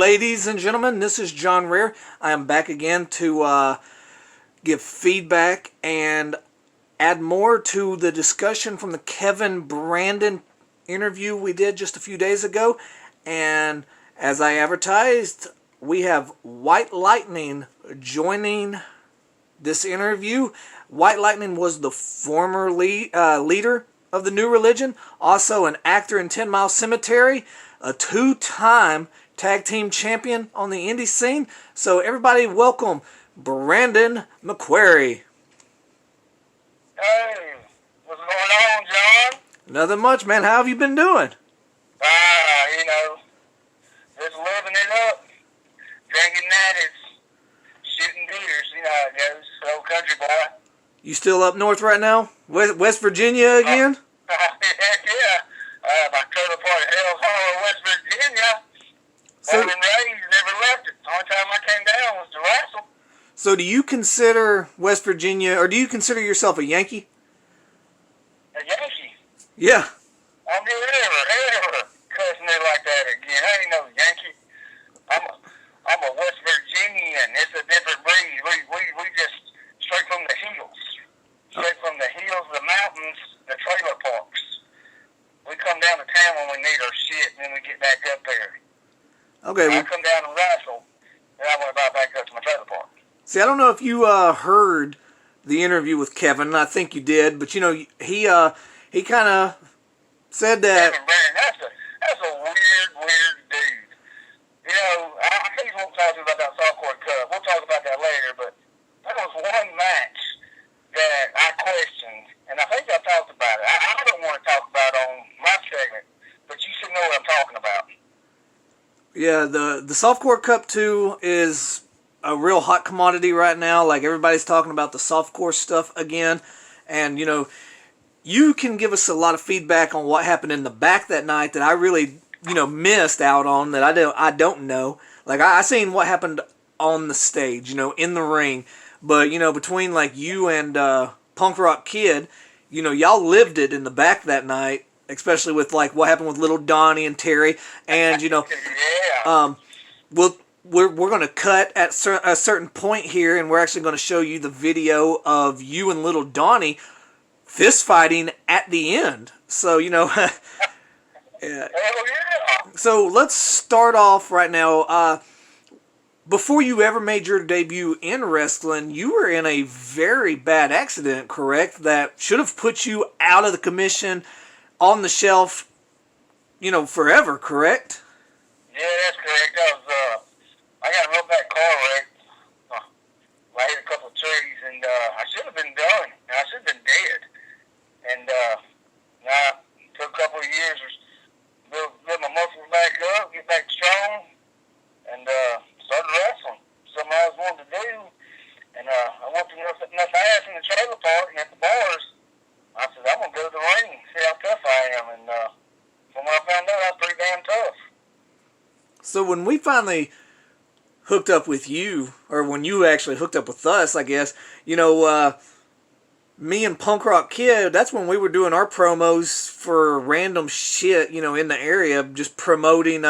Ladies and gentlemen, this is John Rare. I am back again to give feedback and add more to the discussion from the Kevin Brannen interview we did just a few days ago. And as I advertised, we have White Lightning joining this interview. White Lightning was the former leader of the New Religion, also an actor in 10 Mile Cemetery, a two-time tag team champion on the indie scene. So everybody welcome Brandon McQuarrie. Hey, what's going on, John? Nothing much, man. How have you been doing? Just living it up, drinking natties, shooting deers, you know how it goes, old country boy. You still up north right now? West Virginia again? Yeah. My trailer park in Hell's Hollow, West Virginia. Born and raised, never left it. The only time I came down was to wrestle. So do you consider West Virginia, or do you consider yourself a Yankee? A Yankee? Yeah. I'm never cussing it like that again. I ain't no Yankee. I'm a West Virginian. It's a different breed. We just straight from the hills. Straight from the hills, the mountains, the trailer parks. We come down to town when we need our shit, and then we get back up there. Okay. I come down and wrestle, and I went back up to my trailer park. See, I don't know if you heard the interview with Kevin. I think you did, but you know he kind of said that. Kevin Brannen, that's a weird dude. You know, I think we won't talk to you about that softcore cup. We'll talk about that later, but that was one match that I questioned, and I think I talked about it. I don't want to talk about it on my segment, but you should know what I'm talking about. Yeah, the Softcore Cup 2 is a real hot commodity right now. Like, everybody's talking about the softcore stuff again. And, you know, you can give us a lot of feedback on what happened in the back that night that I really, missed out on, that I don't know. Like, I seen what happened on the stage, in the ring. But, between, like, you and Punk Rock Kid, y'all lived it in the back that night. Especially with, like, what happened with Little Donnie and Terry. And, Yeah. we're going to cut at a certain point here, and we're actually going to show you the video of you and Little Donnie fist fighting at the end. So, Hell yeah. So let's start off right now. Before you ever made your debut in wrestling, you were in a very bad accident, correct? That should have put you out of the commission, on the shelf, forever, correct? Yeah, that's correct. I got a real bad car wreck. I hit a couple of trees, and I should have been done. I should have been dead. And now, it took a couple of years to build my muscles back up, get back strong, and started wrestling. Something I always wanted to do. And I whooped enough ass in the trailer park and at the bars. I said, I'm going to go to the ring, see how tough I am. And from what I found out, I was pretty damn tough. So when we finally hooked up with you, or when you actually hooked up with us, I guess, me and Punk Rock Kid, that's when we were doing our promos for random shit, in the area, just promoting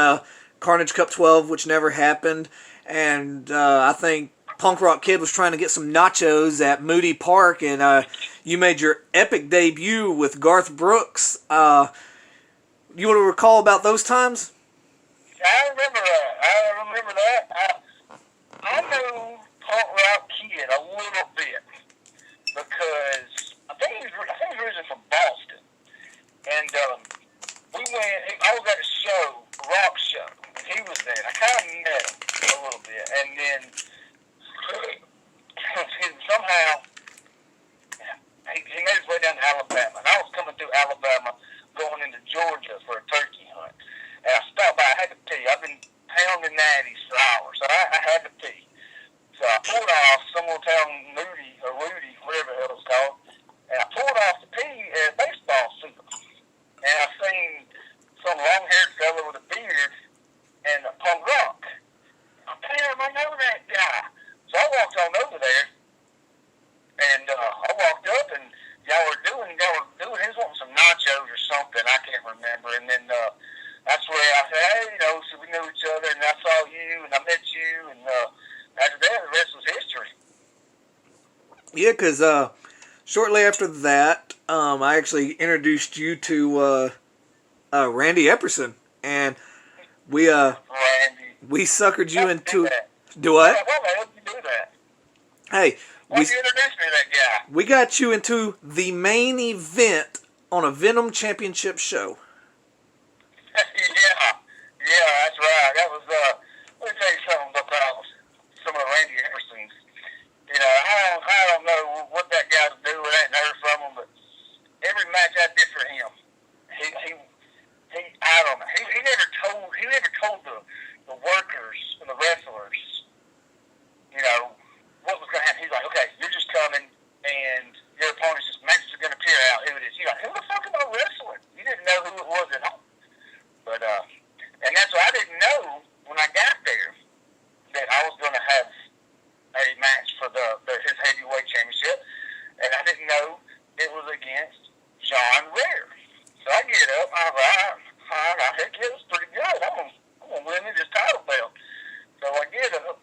Carnage Cup 12, which never happened. And I think Punk Rock Kid was trying to get some nachos at Moody Park, and you made your epic debut with Garth Brooks. You want to recall about those times? I remember that. I knew Punk Rock Kid a little bit because I think he was originally from Boston, and we went. I was at a show, a rock show, and he was there. I kind of met him a little bit, and then somehow he made his way down to Alabama, and I was coming through Alabama, going into Georgia for a turkey hunt. And I stopped by. I had to pee. I've been pounding natties for hours, so I had to pee. So I pulled off some little town, Rudy, whatever the hell it's called, and I pulled Yeah, because shortly after that, I actually introduced you to Randy Epperson, and we Randy. we suckered you How'd you do into that? do what? Why the hell did you do that? Hey, we Why'd you introduce me to that guy? we got you into the main event on a Venom Championship show. Yeah. Yeah, that's right. That was, let me tell you something about some of Randy Epperson's. I don't know what that guy's doing. I ain't heard from him, but every match I did for him, I don't know. He never told the workers and the wrestlers, what was going to happen. He's like, okay, you're just coming, and your opponent's just match is going to appear out. Who it is? You're like, who the fuck am I wrestling? You didn't know who it was at all. But and that's why I didn't know when I got there that I was going to have a match for his heavyweight championship, and I didn't know it was against John Rare. So I get up, I'm like, heck yeah, it's pretty good. I'm gonna win this title belt. So I get up,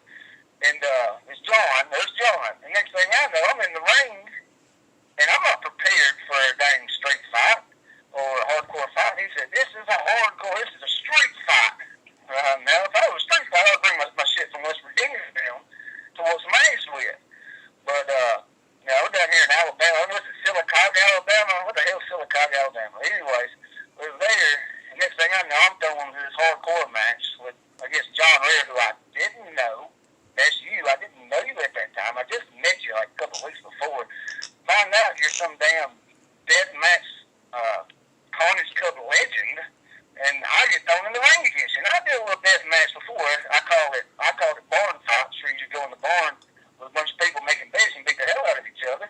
and it's John. There's John. And next thing I know, I'm in the ring, and I'm not prepared for a dang street fight or a hardcore fight. He said, this is a street fight. Now, if I was a street fight, I'd bring my shit from West Virginia down to what's maced with. But, we're down here in Alabama. What's it, Sylacauga, Alabama? What the hell is Sylacauga, Alabama? Anyways, we was there, and next thing I know, I'm throwing this hardcore match with, against John Rare, who I didn't know. That's you. I didn't know you at that time. I just met you like a couple weeks before. Find out you're some damn death match Carnage Cup legend, and I get thrown in the ring against you. And I did a little death match before. I called it barn fights, where you just go in the barn with a bunch of people making bets and beat the hell out of each other.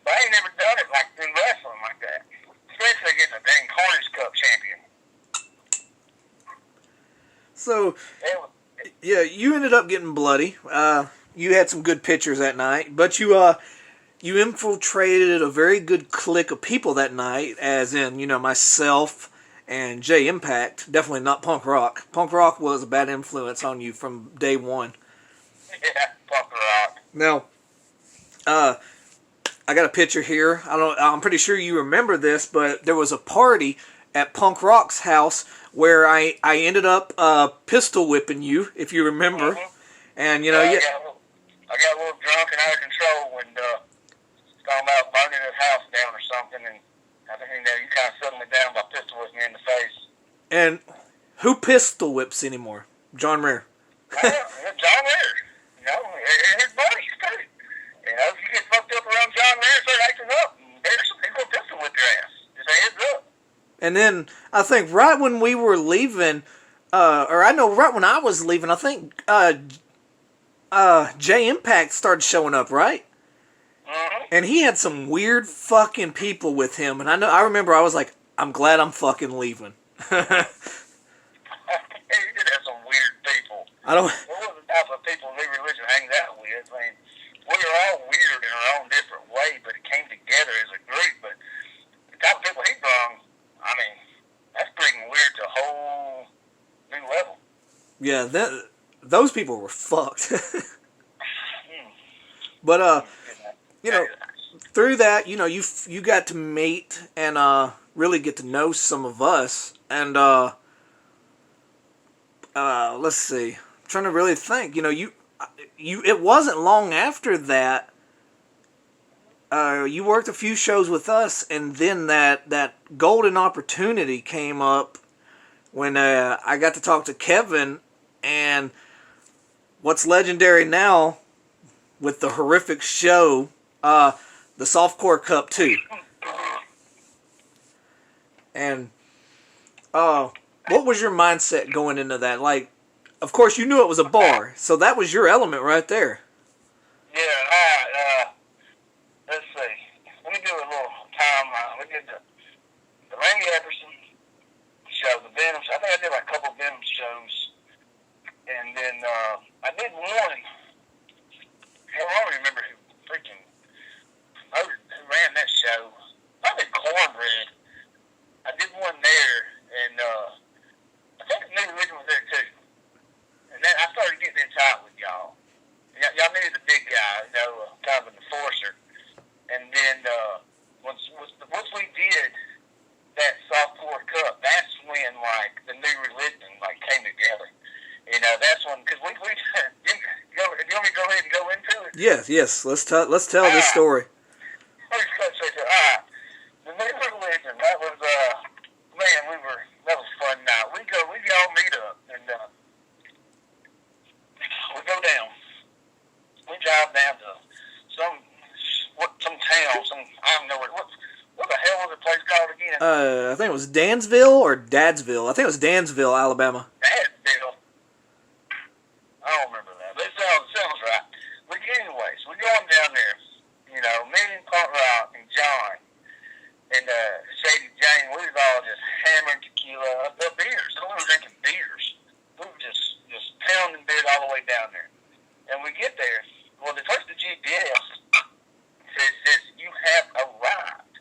But I ain't never done it like in wrestling like that, especially against a dang Carnage Cup champion. So, yeah, you ended up getting bloody. You had some good pictures that night, but you infiltrated a very good clique of people that night, as in, myself and Jay Impact. Definitely not Punk Rock. Punk Rock was a bad influence on you from day one. Yeah, Punk Rock. Now, I got a picture here. I'm pretty sure you remember this, but there was a party at Punk Rock's house where I ended up pistol whipping you, if you remember. Mm-hmm. And, I got a little drunk and out of control when talking about burning his house down or something, and I think you kind of settled me down by pistol whipping me in the face. And who pistol whips anymore? John Rare. John Rare. And his buddies too. If you get fucked up around John Rare, start acting up, he's gonna pistol whip your ass. Just a heads up. And then I think right when we were leaving, right when I was leaving, I think Jay Impact started showing up, right? Mm-hmm. And he had some weird fucking people with him, and I remember I was like, I'm glad I'm fucking leaving. He did have some weird people. I don't. There was the type of people New Religion hangs out with. I mean, we were all weird in our own different way, but it came together as a group. But the type of people he brought, I mean, that's bringing weird to a whole new level. Yeah, those people were fucked. But through that, you got to meet and really get to know some of us. And let's see, I'm trying to really think. It wasn't long after that. You worked a few shows with us, and then that golden opportunity came up when I got to talk to Kevin, and what's legendary now with the horrific show, the Softcore Cup 2. And what was your mindset going into that? Like, of course, you knew it was a bar, so that was your element right there. Yeah, let's see. Let me do a little timeline. We did the Randy Epperson show, the Venom show. I think I did like a couple of Venom shows. And then I did one. Hell, I don't remember who ran that show. I did Cornbread. I did one there, and I think New Religion was there too. And then I started getting in tight with y'all. Y'all needed the big guy, kind of an enforcer. Yes, yes. Let's tell this Ah, story. I was going to say that. The New Religion. That was man. That was a fun night. We all meet up and we go down. We drive down to some town. I don't know what the hell was the place called again? I think it was Dansville or Dadsville. I think it was Dansville, Alabama. Adville. I don't remember that, but it sounds right. But anyways, we're going down there. You know, me and Punk Rock and John and Shady Jane, we was all just hammering tequila, beers. So we were drinking beers. We were just pounding beers all the way down there. And we get there. Well, the first the GPS says you have arrived,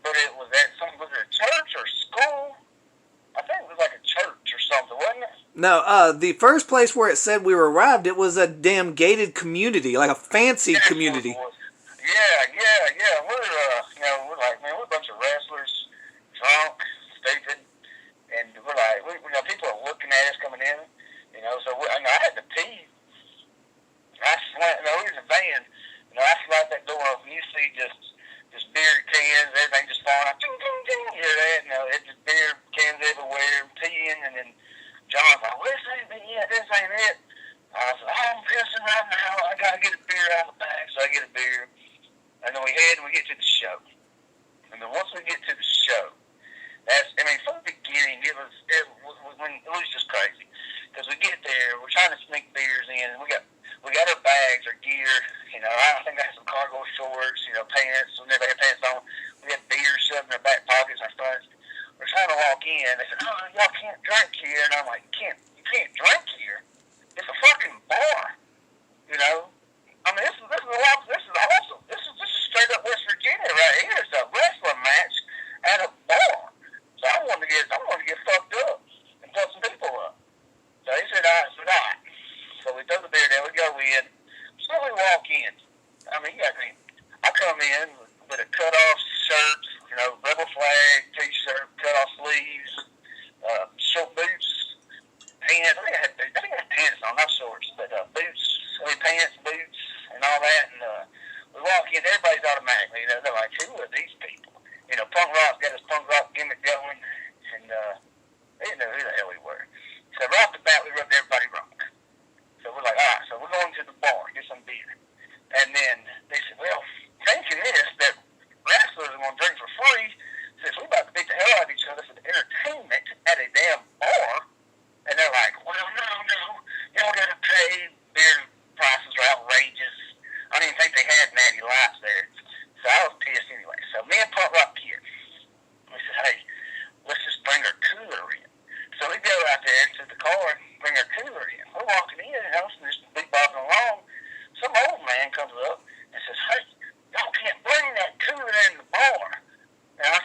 but it was at was it a church or school? I think it was like a church or something, wasn't it? No, the first place where it said we were arrived, it was a damn gated community, like a fancy community. Yeah. We're like, man, we're a bunch of wrestlers, drunk, stupid, and we're like, people are looking at us coming in, so I had to pee. It was a van, I slide that door open, you see just beer cans, everything just falling out, ding, ding, ding, you hear that, it's just beer cans everywhere, peeing, and then John's like, well, this ain't it. I said, I'm pissing right now, I gotta get a beer out of the bag, so I get a beer, and then we get to the show, and then once we get to the show, from the beginning, it was just crazy, because we get there, we're trying to sneak beers in, and we got our bags, our gear, I think I had some cargo shorts, pants, we never had pants on, we had beer shoved in our back pockets, our fronts, we're trying to walk in, they said, oh, y'all can't drink here, and I'm like, you can't drink here, it's a fucking bar, this is awesome, this is straight up West Virginia right here, it's a wrestling match at a bar, so I wanted to get fucked up, and fuck some people up, so he said, all right, so we throw the beer down, we go in, so we walk in, I come in with a cut-off shirt, rebel flag, t-shirt, cut-off sleeves, short boots, pants, I think I had pants on, not shorts, but pants, boots, and all that, and we walk in, everybody's automatically, they're like, who are these people? Punk Rock's got his punk rock gimmick going, and they didn't know who the hell we were. So right off the bat, we rubbed everybody wrong. So we're like, all right, so we're going to the bar, get some beer. And then they said, well, thinking that wrestlers are going to drink for free, since we're about to beat the hell out of each other for the entertainment at a damn bar. And they're like, well, no, y'all got to pay. Beer prices are outrageous. I didn't think they had natty lights there. So I was pissed anyway. So me and Punk Rock here, we said, hey, let's just bring our cooler in. So we go out there to the car and bring our cooler in. We're walking in, and just big bobbing along. Some old man comes up and says, hey, y'all can't bring that cooler in the bar. And I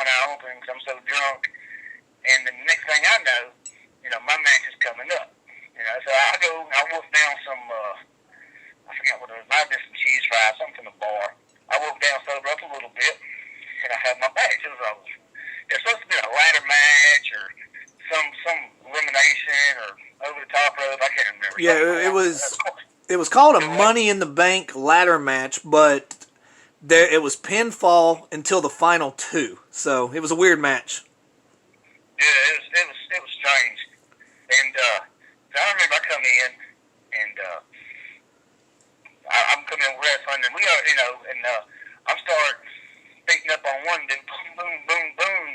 one eye open because I'm so drunk. And the next thing I know, my match is coming up. So I wolf down some, I forget what it was, might have been some cheese fries, something from the bar. I wolf down, sober up a little bit, and I had my match. It was supposed to be a ladder match or some elimination or over the top rope. I can't remember. Yeah, it was called a Money in the Bank ladder match, but it was pinfall until the final two. So it was a weird match. Yeah, it was strange. And I remember I come in and I'm coming in wrestling, and we are, I'm start beating up on one dude, boom, boom, boom, boom,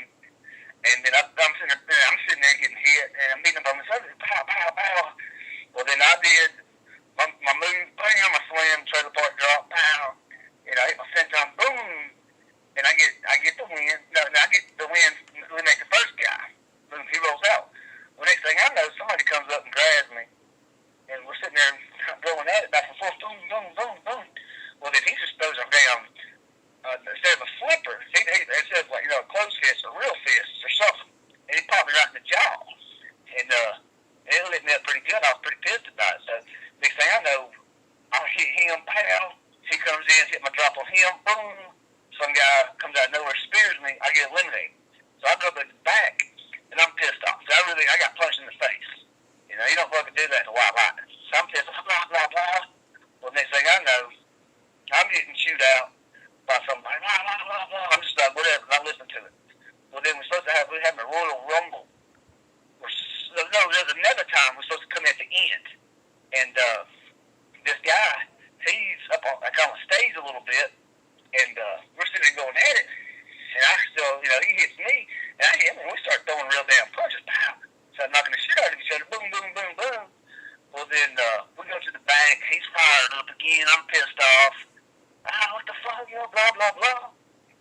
and then I'm sitting there getting hit, and I'm beating up on this other, pow, pow, pow. Well, then I did my move, bam, I slam, trailer park drop, pow. I hit my senton, boom, and I get the win. No, I get the win, eliminate the first guy. Boom, he rolls out. Well, next thing I know, somebody comes up and grabs me, and we're sitting there going at it back and forth, boom, boom, boom, boom. Well, then he just throws him down. Instead of a flipper, instead of a closed fist or real fist or something, and he popped me right in the jaw, and it lit me up pretty good. I was pretty pissed about it. So next thing I know, I hit him, pow. He comes in, hit my drop on him, boom. Some guy comes out of nowhere, spears me. I get eliminated. So I go to the back, and I'm pissed off. So I got punched in the face. You don't fucking do that to white lightning. So I'm pissed off, blah, blah, blah. Well, next thing I know, I'm getting chewed out by somebody, blah, blah, blah, blah. I'm just like, whatever, not listening to it. Well, then we're having a Royal Rumble. There's another time we're supposed to come at the end. And this guy, he's up on stage a little bit, and we're sitting there going at it, and I still, he hits me, and I hit him, and we start throwing real damn punches, pow. So I'm knocking the shit out of each other, boom, boom, boom, boom. Well, then we go to the back, he's fired up again, I'm pissed off. What the fuck, blah, blah, blah.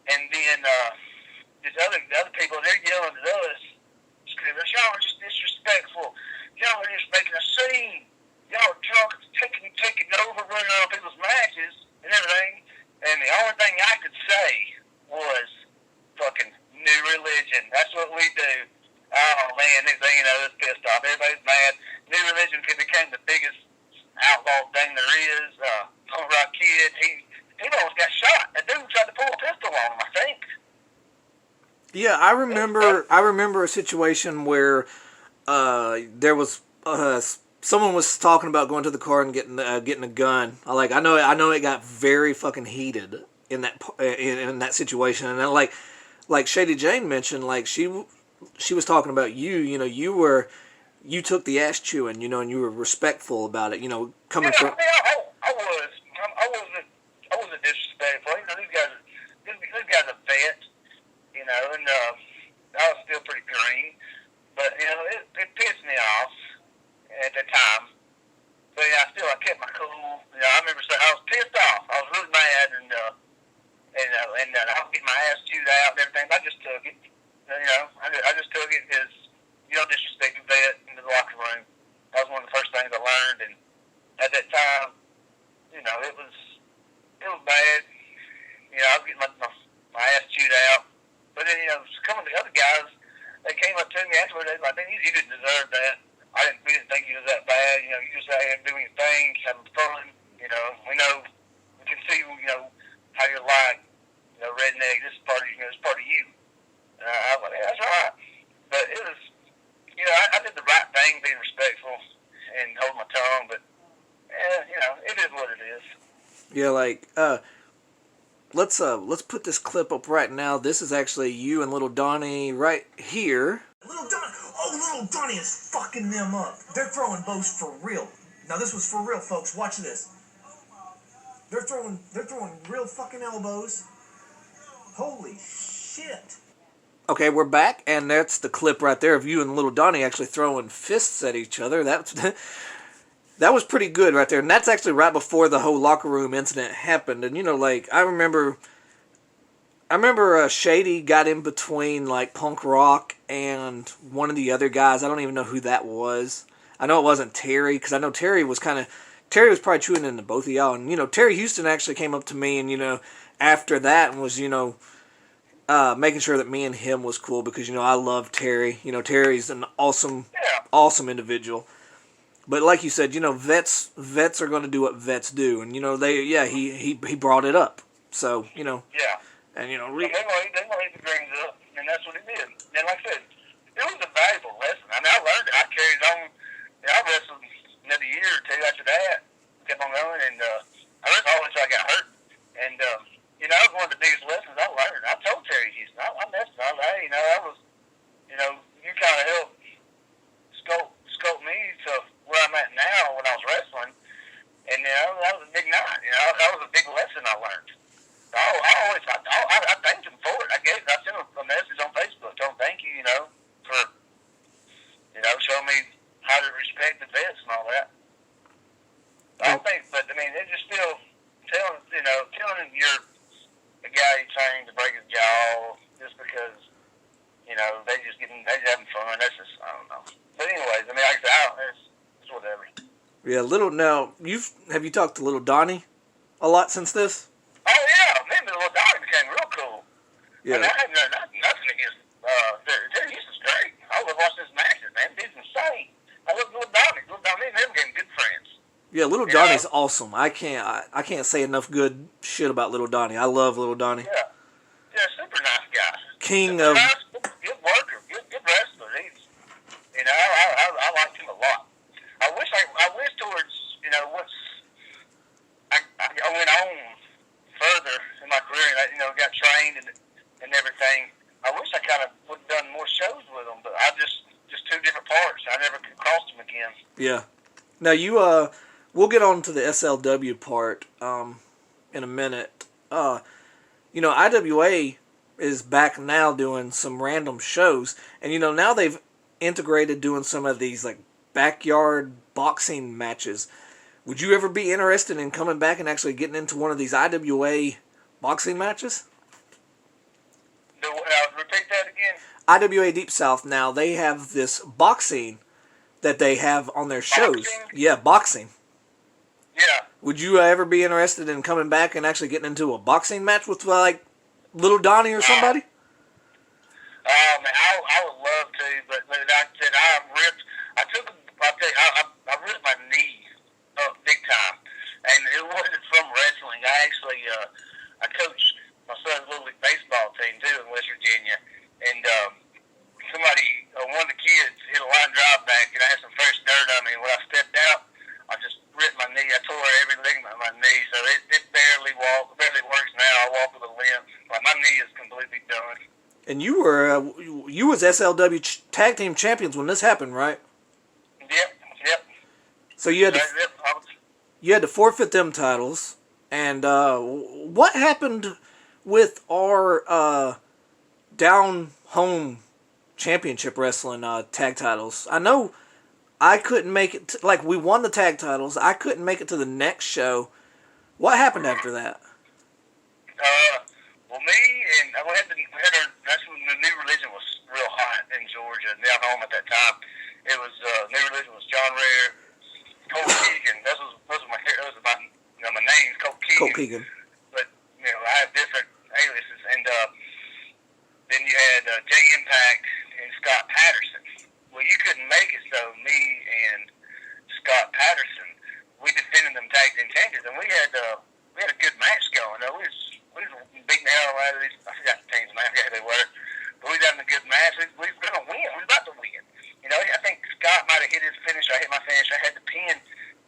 And then the other people, they're yelling at us, screaming, y'all are just disrespectful. Y'all are just making a scene. Y'all are drunk, taking over, running on people's matches and everything. And the only thing I could say was fucking New Religion. That's what we do. Oh, man, next thing you know, it's pissed off. Everybody's mad. New Religion became the biggest outlaw thing there is. Punk Rock Kid, he almost got shot. A dude tried to pull a pistol on him, I think. Yeah, I remember a situation where there was someone was talking about going to the car and getting a gun. I know it got very fucking heated in that situation, and then, like Shady Jane mentioned, like she was talking about you. You took the ass chewing, and you were respectful about it. Coming from. I was. I wasn't disrespectful. These guys are vets, and I was still pretty green, but it pissed me off at the time. But I kept my cool. I remember I was pissed off. I was really mad, and I was getting my ass chewed out and everything. I just took it. I just took it as disrespect the vet into the locker room. That was one of the first things I learned, and at that time, it was bad. I was getting my ass chewed out. But then, some of the other guys, they came up to me afterwards. They was like, "You didn't deserve that. We didn't think you was that bad. You just out here doing your thing, having fun. We can see, how you're like, redneck. This is part of you." And I was like, "Yeah, that's all right." But it was, I did the right thing, being respectful and holding my tongue. But it is what it is. Yeah, let's put this clip up right now. This is actually you and Little Donnie right here. Little Donnie is fucking them up. They're throwing bows for real. Now this was for real, folks. Watch this. They're throwing real fucking elbows. Holy shit. Okay, we're back, and that's the clip right there of you and Little Donnie actually throwing fists at each other. That was pretty good right there, and that's actually right before the whole locker room incident happened. And I remember Shady got in between Punk Rock and one of the other guys. I don't even know who that was. I know it wasn't Terry, because I know Terry was probably chewing into both of y'all. And Terry Houston actually came up to me, and after that and was making sure that me and him was cool because I love Terry. Terry's an awesome, Yeah. awesome individual. But like you said, vets are going to do what vets do, and he brought it up. So Yeah. and They want to eat the dreams up, and that's what he did. And like I said, it was a valuable lesson. I mean, I learned it. I carried on. I wrestled another year or two after that. Kept on going, and I wrestled all until I got hurt. And that was one of the biggest lessons I learned. I told Terry Houston, I messed up. Hey, that was, you kind of helped sculpt me to where I'm at now when I was wrestling. And that was a big night. That was a big lesson I learned. I thanked him for it. I sent him a message on Facebook, told him thank you, for showing me how to respect the vets and all that. I think, but I mean, it's just still telling you're a guy you trained to break his jaw just because they just having fun. That's just, I don't know. But anyways, I mean, like I said, it's whatever. Yeah, now have you talked to little Donnie a lot since this? Oh yeah, maybe little Donnie became real cool. Yeah. I had nothing against Terry Houston's great. I love watching his matches, man. He's insane. I love little Donnie. Little Donnie and him getting good friends. Yeah, little Donnie's awesome. I can't say enough good shit about little Donnie. I love little Donnie. Yeah, super nice guy. King super of nice, good worker, good wrestler. He's, I liked him a lot. I wish towards I went on further in my career and got trained and everything. I wish I kind of would have done more shows with him, but I just two different parts. I never could cross him again. Yeah. Now we'll get on to the SLW part in a minute. IWA is back now doing some random shows, and now they've integrated doing some of these like backyard boxing matches. Would you ever be interested in coming back and actually getting into one of these IWA boxing matches? Repeat that again. IWA Deep South now, they have this boxing that they have on their shows. Boxing? Yeah, boxing. Yeah. Would you ever be interested in coming back and actually getting into a boxing match with like little Donnie or somebody? Man, I would love to, but like I said, I ripped my knee up big time, and it wasn't from wrestling. I coached my son's little league baseball team too in West Virginia, and one of the kids hit a line drive back, and I had some fresh dirt on me. When I stepped out, I just ripped my knee. I tore every ligament in my knee, so it barely works now. I walk with a limp. Like my knee is completely done. And you was SLW tag team champions when this happened, right? Yep. So you had to forfeit them titles. And what happened with our down home championship wrestling tag titles? I know I couldn't make it. We won the tag titles. I couldn't make it to the next show. What happened after that? Well, me and that's when the New Religion was real hot in Georgia, down home at that time. It was New Religion was John Rare, Cole Keegan. Those was my name's Cole Keegan. Cole Keegan. But I had different aliases, and then you had Jay Impact and Scott Patterson. Well, you couldn't make it, so me and Scott Patterson, we defended them tag team champions, and we had a good match going. We was beating the hell out of these. I forgot the teams, man. I forgot who they were. But we was having a good match. We was going to win. We was about to win. I think Scott might have hit his finish. I hit my finish. I had the pin.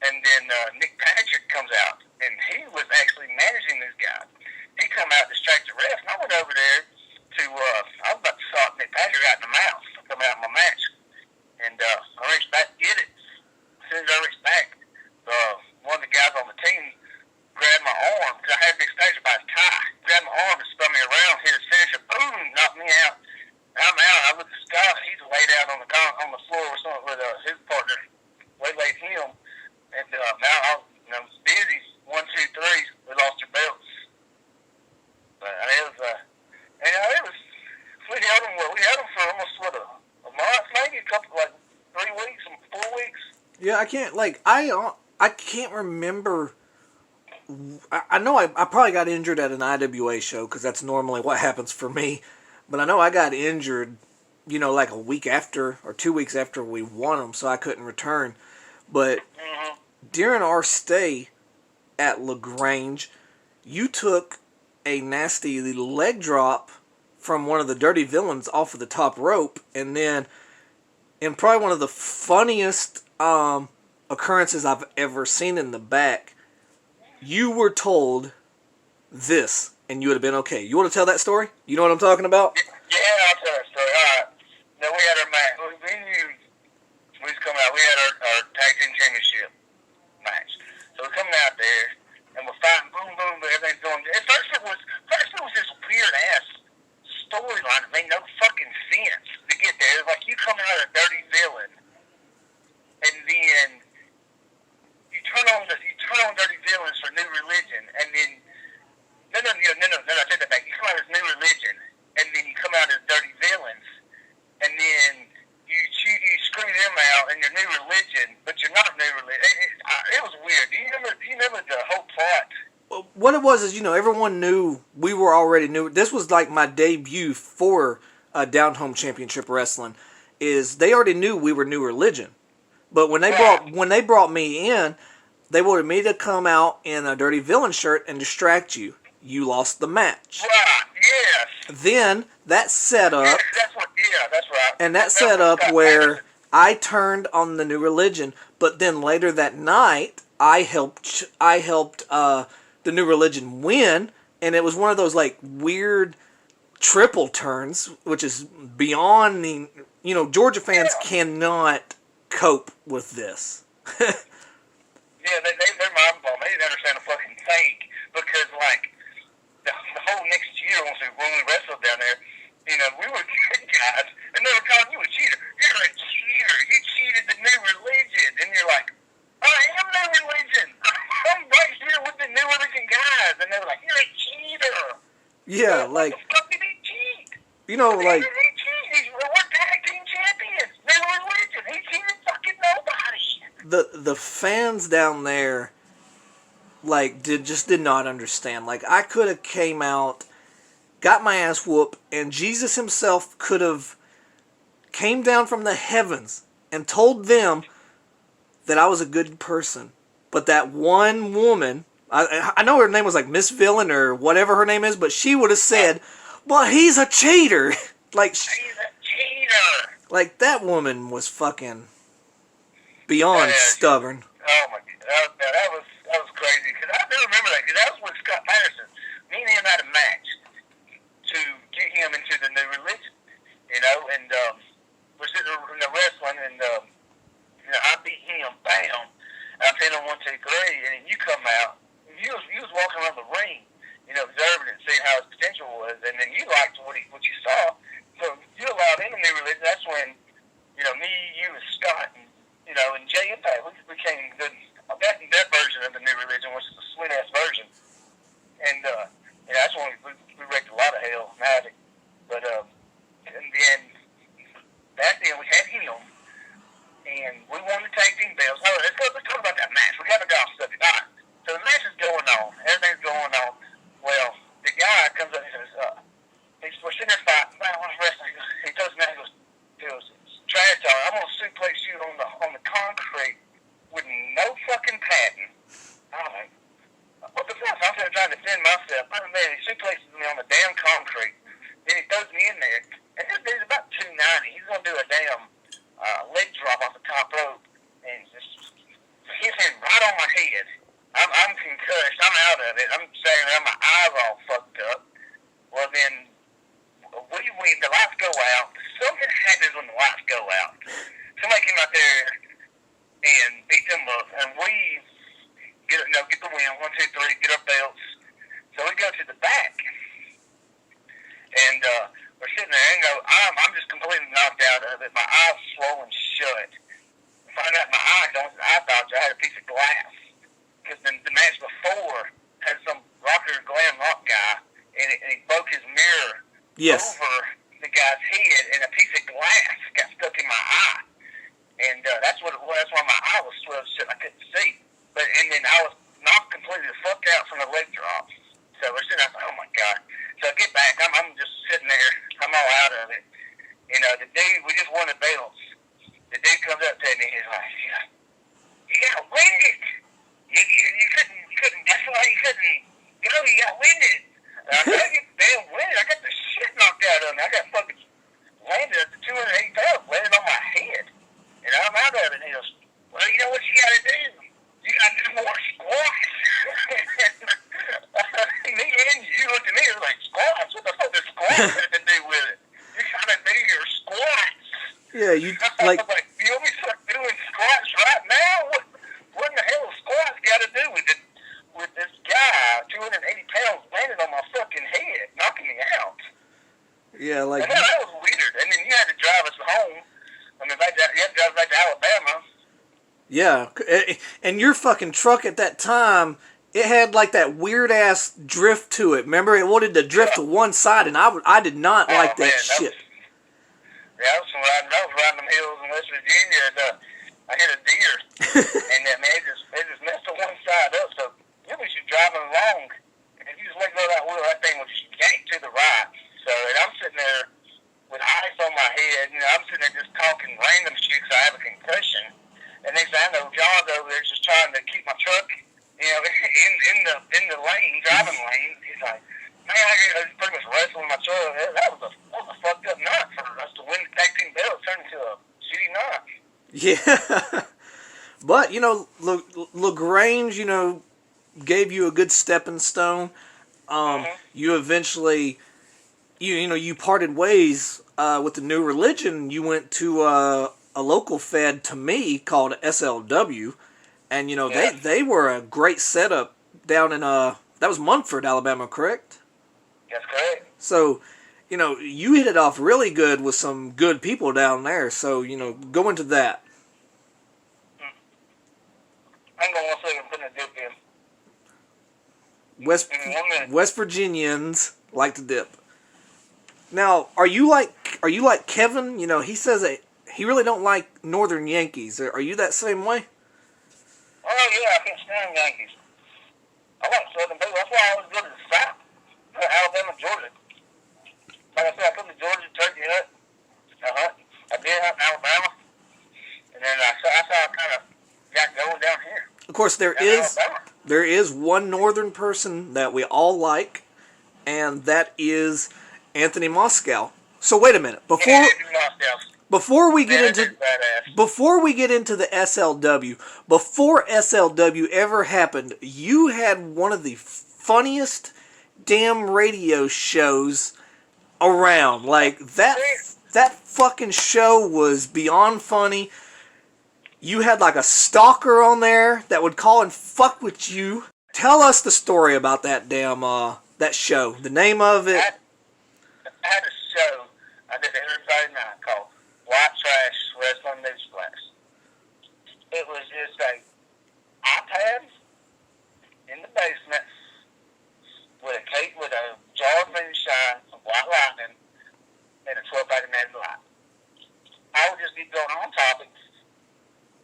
And then Nick Patrick comes out. And he was actually managing this guy. He come out, distract the ref. And I went over there to, I was about to sock Nick Patrick out in the mouth. Coming out in my match. And I reached back to get it. As soon as I reached back, one of the guys on the team grabbed my arm, because I had Nick Patrick by his tie, grabbed my arm and spun me around, hit his finisher, boom, knocked me out. And I'm out. I looked at Scott, he's laid out on the floor with his partner, waylaid him. And now I was busy. 1, 2, 3, we lost our belts. But we held them for almost a month, maybe a couple, 3 weeks, 4 weeks. Yeah, I can't remember I know I probably got injured at an IWA show because that's normally what happens for me. But I know I got injured, like a week after or 2 weeks after we won them, so I couldn't return. But during our stay at LaGrange, you took a nasty leg drop from one of the Dirty Villains off of the top rope, and then in probably one of the funniest occurrences I've ever seen in the back, you were told this, and you would have been okay. You want to tell that story? You know what I'm talking about? Yeah, I'll tell that story. All right. Now, we had our match. We knew we was coming out. We had our tag team championship match. So we're coming out there, and we're fighting, boom, boom, but everything's going. At first it was this weird-ass storyline that made no fucking sense to get there. It was like you come out of Dirty Villain, and then you turn on Dirty Villains for New Religion, and then no, I take that back. You come out as New Religion, and then you come out as Dirty Villains, and then you screw them out, and you're New Religion, but you're not New Religion. It was weird. Do you remember the whole plot? What it was is, everyone knew we were already new. This was like my debut for Down Home Championship Wrestling. Is they already knew we were New Religion, but when they brought me in, they wanted me to come out in a Dirty Villain shirt and distract you. You lost the match. Right. Yes. Then that set up. That's right. And that set up where I turned on the New Religion, but then later that night I helped the New Religion win, and it was one of those like weird triple turns, which is beyond the Georgia fans cannot cope with this. Yeah, they're mind blown. They didn't understand a fucking thing because like the whole next year when we wrestled down there, we were good guys, and they were calling you a cheater. You're a cheater. You cheated the New Religion, and you're like, I am New Religion. I'm right here with the New Religion guys, and they were like, you're a cheater. Yeah, like what the fuck did he cheat? Like he cheated. We're tag team champions. New Religion. He cheated fucking nobody. the fans down there did not understand. Like I could have came out, got my ass whooped, and Jesus himself could have came down from the heavens and told them that I was a good person. But that one woman, I know her name was like Miss Villain or whatever her name is, but she would have said, well, he's a cheater. He's a cheater. Like that woman was fucking beyond stubborn. Oh my god, that was crazy. Because I do remember that. Because that was with Scott Patterson. Me and him had a match to get him into the New Religion, and we're sitting there wrestling, and I beat him, bam. I pinned him 1, 2, 3, and then you come out. You was walking around the ring, observing it, seeing how his potential was, and then you liked what you saw. So you allowed him a New Religion. That's when, me, you, and Scott, and Jay Impact, we became good. That version of the New Religion was a sweet ass version, and that's when we wrecked a lot of hell, Mavic. But and then back then we had him, and we won the tag team belts. No, let's talk about that match. We got to go off subject. All right. So the match is going on. Everything's going on. Well, the guy comes up and says, we're sitting there fighting. Man, I want to wrestle. He goes down and goes, trash talk. I'm going to suplex you on the concrete with no fucking padding. I'm like, what the fuck? I'm trying to defend myself. Man, he suplexes me on the damn concrete. Then he throws me in there. And this dude's about 290. He's going to do a damn leg drop off the top rope. And just hits him right on my head. I'm concussed. I'm out of it. I'm saying my eyes all fucked up. Well, then, the lights go out. Something happens when the lights go out. Somebody came out there and beat them up, and we get the win. 1, 2, 3, get our belts. So we go to the back, and we're sitting there, and I'm just completely knocked out of it. My eyes swollen shut. Find out my eye thought I had a piece of glass. Because the match before had some rocker glam rock guy, and he broke his mirror over the guy's head, and a piece of glass got stuck in my eye. And that's what it was. That's why my eye was swelled shut. I couldn't see. And then I was knocked completely the fuck out, out of it. You know, the dude, we just won the belts. The dude comes up to me, he's like, you got winded. You couldn't, that's why you couldn't go, you got winded. And I said, I get damn winded. I got the shit knocked out of me. I got fucking landed at the 280 pounds, landed on my head. And I'm out of it. And he goes, well, you know what you got to do? You got to do more squats. Me and you looked at me and was like, squats? What the fuck does squats have to do with it? You got to do your squats. Yeah, you like. I was like, you want me to start doing squats right now? What in the hell squats got to do with this guy, 280 pounds, landing on my fucking head, knocking me out? Yeah, like. And that was weird. And then you had to drive us home. I mean, you had to drive back to Alabama. Yeah, and your fucking truck at that time, it had like that weird ass drift to it. Remember, it wanted to drift to one side, and I did not like that shit. I was riding them hills in West Virginia, and I hit a deer, and man, it just messed to one side up. So it was you driving along, and if you just let go of that wheel, that thing would just yank to the right. So, and I'm sitting there with ice on my head. You know, I'm sitting there just talking random shit because I have a concussion. And next thing I know, John's over there just trying to keep my truck, you know, in the lane, driving lane. He's like, man, I was pretty much wrestling my truck. That was a fucked up night for us to win the tag team belt. It turned into a shitty night. Yeah. But, you know, LaGrange, you know, gave you a good stepping stone. You eventually, you parted ways with the New Religion. You went to a local fed to me called SLW. And, you know, they were a great setup down in, that was Munford, Alabama, correct? That's correct. So, you know, you hit it off really good with some good people down there. So, you know, go into that. Hang on 1 second, I'm putting a dip in. West Virginians like to dip. Now, are you like Kevin? You know, he says that he really don't like Northern Yankees. Are you that same way? Oh yeah, I can't stand Yankees. I like Southern people. That's why I always go to the South, Alabama, Georgia. Like I said, I come to Georgia, turkey hunt. I did hunt in Alabama, and then that's how I kind of got going down here. Of course, there is one Northern person that we all like, and that is Anthony Moscow. So wait a minute before we get into the SLW, before SLW ever happened, you had one of the funniest damn radio shows around. Like that fucking show was beyond funny. You had like a stalker on there that would call and fuck with you. Tell us the story about that damn that show. The name of it. I had a show I did every Friday night called White Trash Wrestling Newsflash. It was just a iPad in the basement with a jar of moonshine, some white lightning, and a 12-pack of Natty Light. I would just be going on topics.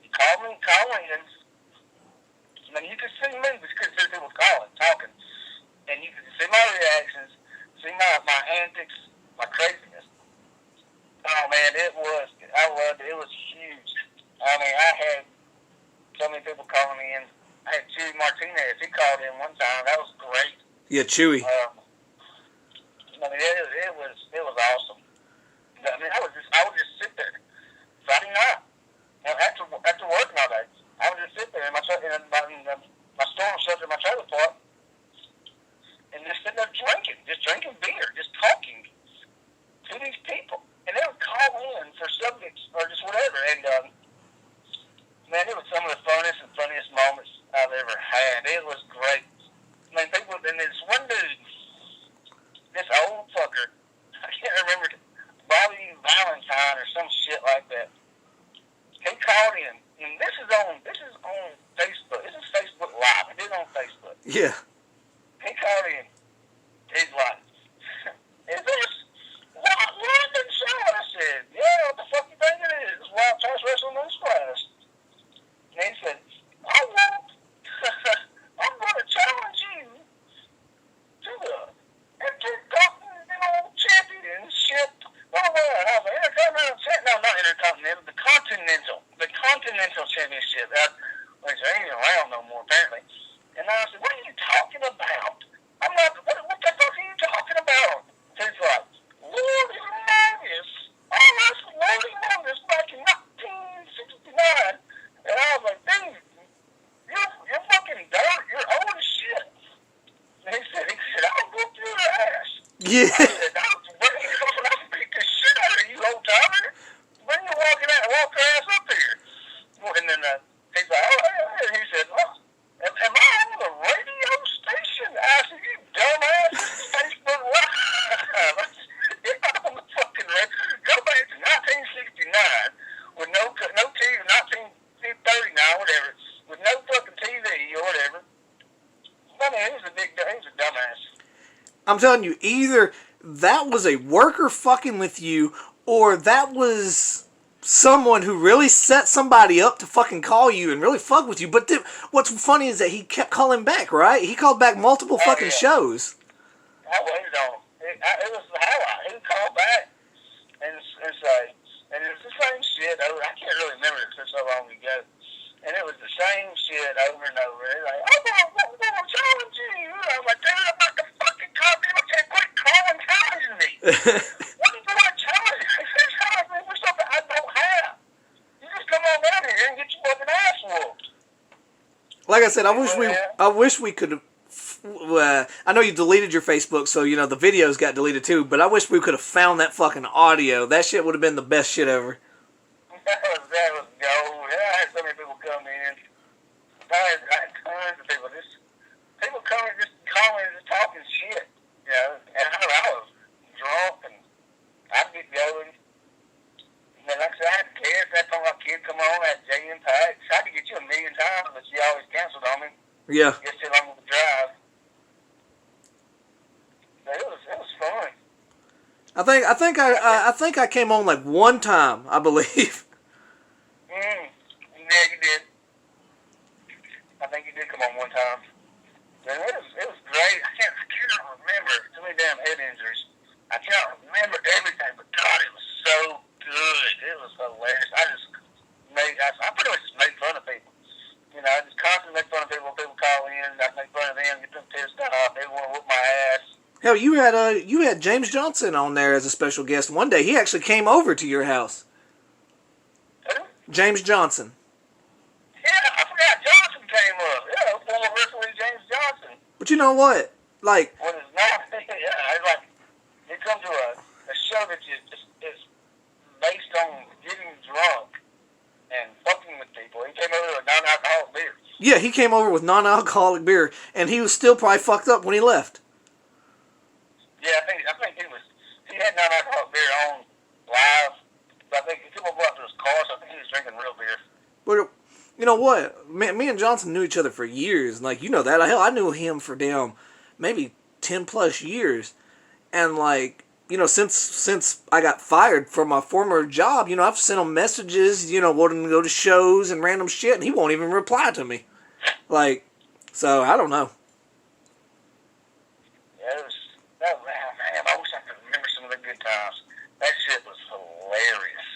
You call in. I mean, you could see me, but you couldn't see people talking. And you could see my reactions, see my antics, my craziness. Oh man, I loved it. It was huge. I mean, I had so many people calling me in. I had Chewy Martinez. He called in one time. That was great. Yeah, Chewy. I mean, it was awesome. I mean, I would just sit there Friday night, you know, after working all day. I would just sit there in my truck, my storm shelter, my trailer park, and just sitting there drinking beer, just talking to these people. And they would call in for subjects or just whatever. And, man, it was some of the funniest moments I've ever had. It was great. I mean, and this one dude, this old fucker, I can't remember, Bobby Valentine or some shit like that. He called in, and this is on Facebook. This is Facebook Live. I did it on Facebook. Yeah. He called in. He's like, is this London show? I said, yeah, what the fuck you think it is? It's Wild Trash Wrestling Newsflash. And he said, I'm going to challenge you to the Intercontinental Championship, the Yeah. I said, I beat the shit out of you, old timer. When you walk your ass up here. And then he's like, oh, hey. And he said, well, am I on the radio station? I said, you dumbass, this is Facebook Live. You're not on the fucking radio. Go back to 1969 with no TV, 1939, whatever, with no fucking TV or whatever. I mean, he was a dumbass. I'm telling you, either that was a worker fucking with you, or that was someone who really set somebody up to fucking call you and really fuck with you. But what's funny is that he kept calling back, right? He called back multiple fucking shows. I waited on him. It was the highlight. He called back and say, and it was the same shit over. I can't really remember it because it's so long ago. And it was the same shit over and over. He's like, I'm gonna challenge you. I was like, dude, I'm not the fucking cop. People can't quit calling challenging me. What do you want to challenge me? He says, challenge me for something I don't have. You just come on down here and get your fucking ass whooped. Like I said, I wish we could have. I know you deleted your Facebook, so you know the videos got deleted too. But I wish we could have found that fucking audio. That shit would have been the best shit ever. That was gold. I had so many people come in. I had tons of people. People coming, just calling, just talking shit. You know, and I was drunk, and I'd get going. And then, like I said, I had kids. That time my kid come on, I had Jay and Pat. Tried to get you 1,000,000 times, but she always canceled on me. Yeah. It's too long of a drive. But it was fun. I think I came on like one time, I believe. Yeah, you did. I think you did come on one time. And it was great. I cannot remember. Too many damn head injuries. I cannot remember everything, but God, it was so good. It was hilarious. I pretty much just made fun of people. You know, I just constantly make fun of people when people call in. I make fun of them, get them pissed off. They want to whoop my ass. Hell, you had James Johnson on there as a special guest one day. He actually came over to your house. Who? James Johnson. Yeah, I forgot Johnson came up. Yeah, former wrestler James Johnson. But you know what? Like, What is not? Yeah, it's like you come to a show that is based on getting drunk and fucking with people. He came over to a non-alcoholic beer. yeah, he came over with non-alcoholic beer, and he was still probably fucked up when he left. Yeah, I think he had non-alcoholic beer on live. But I think he took over to his car, so I think he was drinking real beer. But you know what? Me and Johnson knew each other for years. Like, you know that. Hell, I knew him for damn maybe 10 plus years. And like, you know, since I got fired from my former job, you know, I've sent him messages, you know, wanting to go to shows and random shit, and he won't even reply to me. Like, so I don't know. Yeah, man, I wish I could remember some of the good times. That shit was hilarious.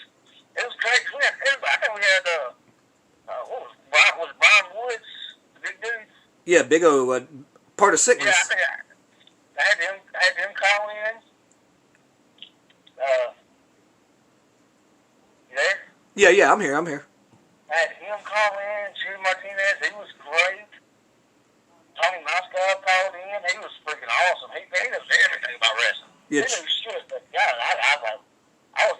It was great. We had everybody. I think we had was it Brian Woods, the big dude? Yeah, Big O, Part of Sickness. Yeah, I think I had him call in. You there? Yeah, I'm here. I had him call in. Judy Martinez, he was great. Tony Moscow called in. He was freaking awesome. He knows everything about wrestling. Yeah. He knew shit, but God, I was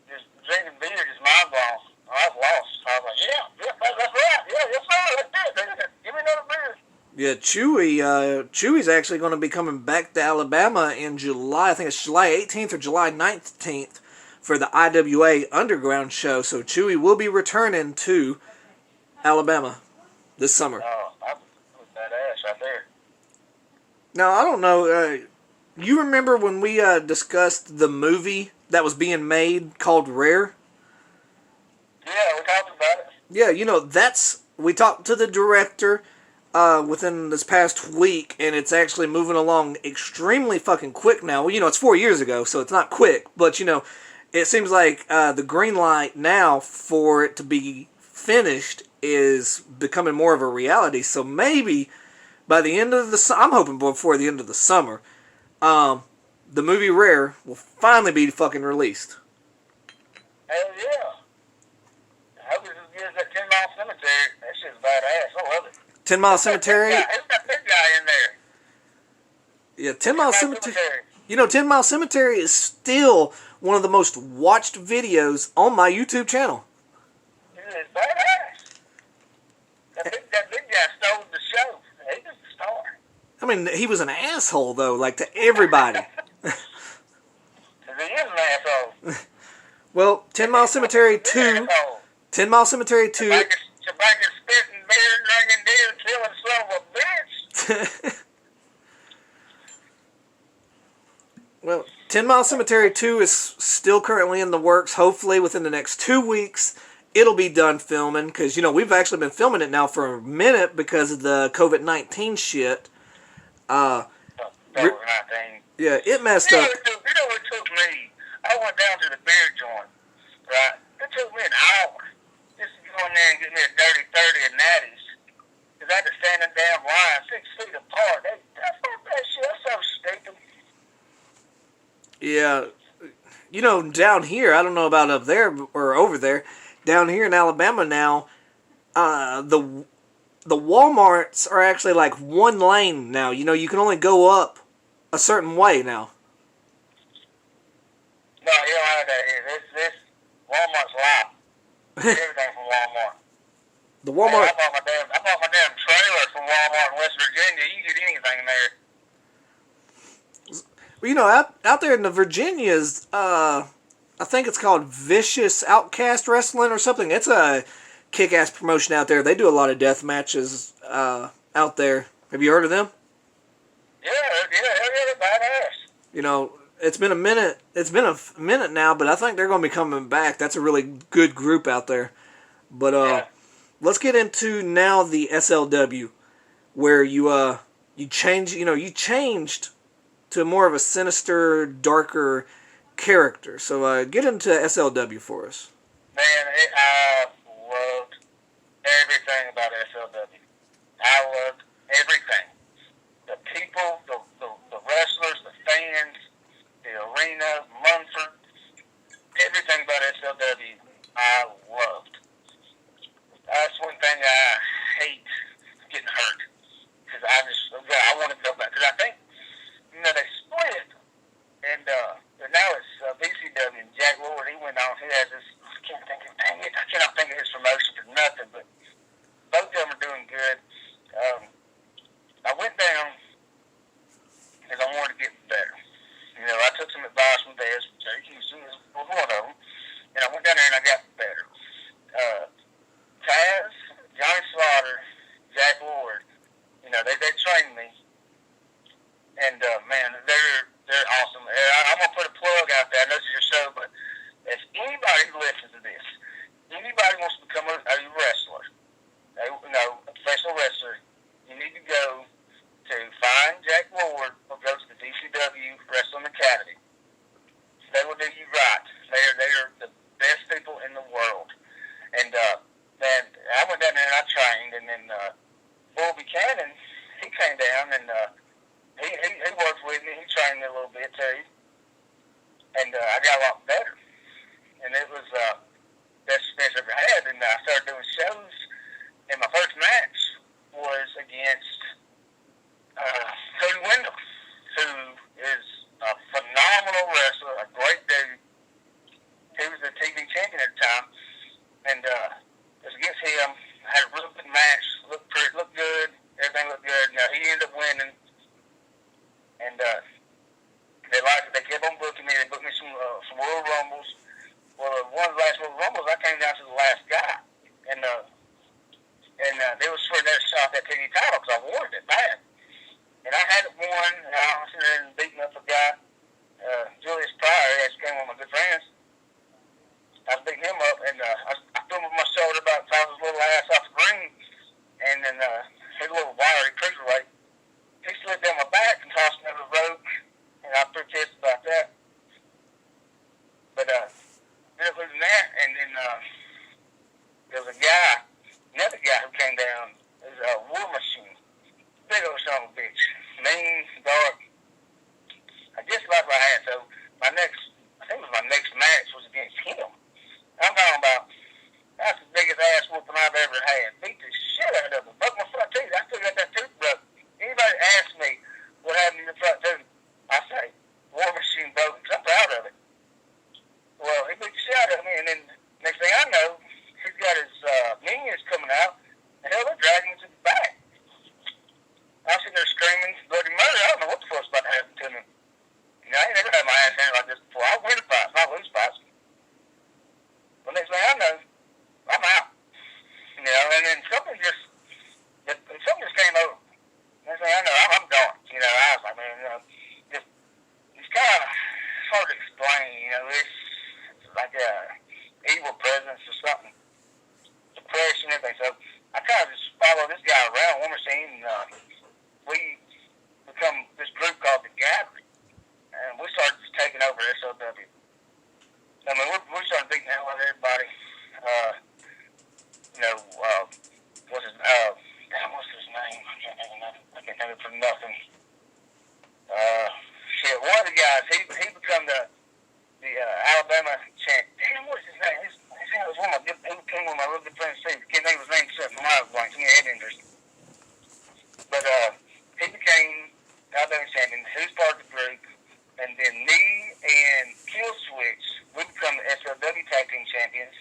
just drinking beer, just mind blown. I was lost. I was like, yeah, that's right. Yeah, yes sir, that's it. Give me another beer. Yeah, Chewy's actually going to be coming back to Alabama in July. I think it's July 18th or July 19th for the IWA Underground show. So Chewy will be returning to Alabama this summer. Oh, that was badass right there. Now, I don't know. You remember when we discussed the movie that was being made called Rare? Yeah, we talked about it. Yeah, you know, we talked to the director within this past week, and it's actually moving along extremely fucking quick now. Well, you know, it's 4 years ago, so it's not quick, but, you know, it seems like the green light now for it to be finished is becoming more of a reality, so maybe by the end of I'm hoping before the end of the summer, the movie Rare will finally be fucking released. Hell yeah. I hope it's as good as that 10 Mile Cemetery. That shit's badass. I love it. 10 Mile Cemetery? Who's that big guy in there? Yeah, 10 10 Mile Mile Cemetery. Cemetery. You know, 10 Mile Cemetery is still one of the most watched videos on my YouTube channel. It is badass. That big guy stole the show. He was the star. I mean, he was an asshole, though, like, to everybody. He is an asshole. Well, 10 Mile Cemetery 2. Asshole. 10 Mile Cemetery 2. Tobacco spitting, beer drinking, deer killing son of a bitch. Well, 10 Mile Cemetery 2 is still currently in the works. Hopefully, within the next 2 weeks, it'll be done filming. Because, you know, we've actually been filming it now for a minute because of the COVID-19 shit. That was 19. Yeah, it messed You know up. what it took me? I went down to the beer joint, right? It took me an hour just to go in there and get me a dirty 30 of natties. Because I had to stand in damn line 6 feet apart. That shit, that's so stupid. Yeah, you know, down here, I don't know about up there or over there, down here in Alabama now, the Walmarts are actually like one lane now. You know, you can only go up a certain way now. No, you don't have that here. This Walmart's live. Everything from Walmart. The Man, Walmart. I bought my damn trailer from Walmart in West Virginia. You can get anything there. Well, you know, out there in the Virginias, I think it's called Vicious Outcast Wrestling or something. It's a kick-ass promotion out there. They do a lot of death matches out there. Have you heard of them? Yeah, they're badass. You know, it's been a minute. It's been a minute now, but I think they're going to be coming back. That's a really good group out there. But Yeah. let's get into now the SLW, where you change. You know, you changed to more of a sinister, darker character. So get into SLW for us. Man, I loved everything about SLW. I loved everything. The people, the wrestlers, the fans, the arena, Munford, everything about SLW I loved. That's one thing I hate, getting hurt. Because I want to go back. Because I think, you know, they split. And now it's BCW and Jack Lord. He went on. He has this, I cannot think of his promotion for nothing. But both of them are doing good. I went down because I wanted to get better. You know, I took some advice from Des. Jake Houston was one of them. And I went down there and I got better. Taz, Johnny Slaughter, Jack Lord, you know, they trained me. And, man, they're awesome. I'm going to put a plug out there. I know this is your show, but if anybody who listens to this, anybody wants to become a wrestler, a professional wrestler, you need to go to find Jack Lord or go to the DCW Wrestling Academy. They will do you right. They are the best people in the world. And, man, I went down there and I trained, and then Bull Buchanan, he came down and he worked with me. He trained me a little bit too, and I got a lot better. And it was best experience I ever had. And I started doing shows, and my first match was against Cody Wendell, who is a phenomenal wrestler, a great dude. He was the TV champion at the time, and it was against him. I had a real good match, looked good, everything looked good. Now he ended up winning. And they liked it. They kept on booking me. They booked me some World Rumbles. Well, one of the last World Rumbles, I came down to the last guy. And they was for another shot at that TV title because I wanted it bad. And I had it won. And I was sitting there and beating up a guy, Julius Pryor, who actually became one of my good friends. I was beating him up, and I threw him with my shoulder about the size of his little ass off the ring. And then his little wiry cruiserweight, he slid down my back and tossed me over the rope, and I was pretty pissed about that. But you know, it's like a evil presence or something, depression, everything. So I kind of just follow this guy around one machine, and we become this group called the Gathering, and we started just taking over SOW. I mean, we started beating the hell out of everybody. You know, what's his name? I can't think of it for nothing. One of the guys, he become the Alabama champ. Damn, what's his name? His name was one of my he became one of my real good friends too. Can't think of his name except my mind was blank. Too many head injuries. But he became Alabama champion. He was part of the group, and then me and Killswitch, we become the SLW tag team champions.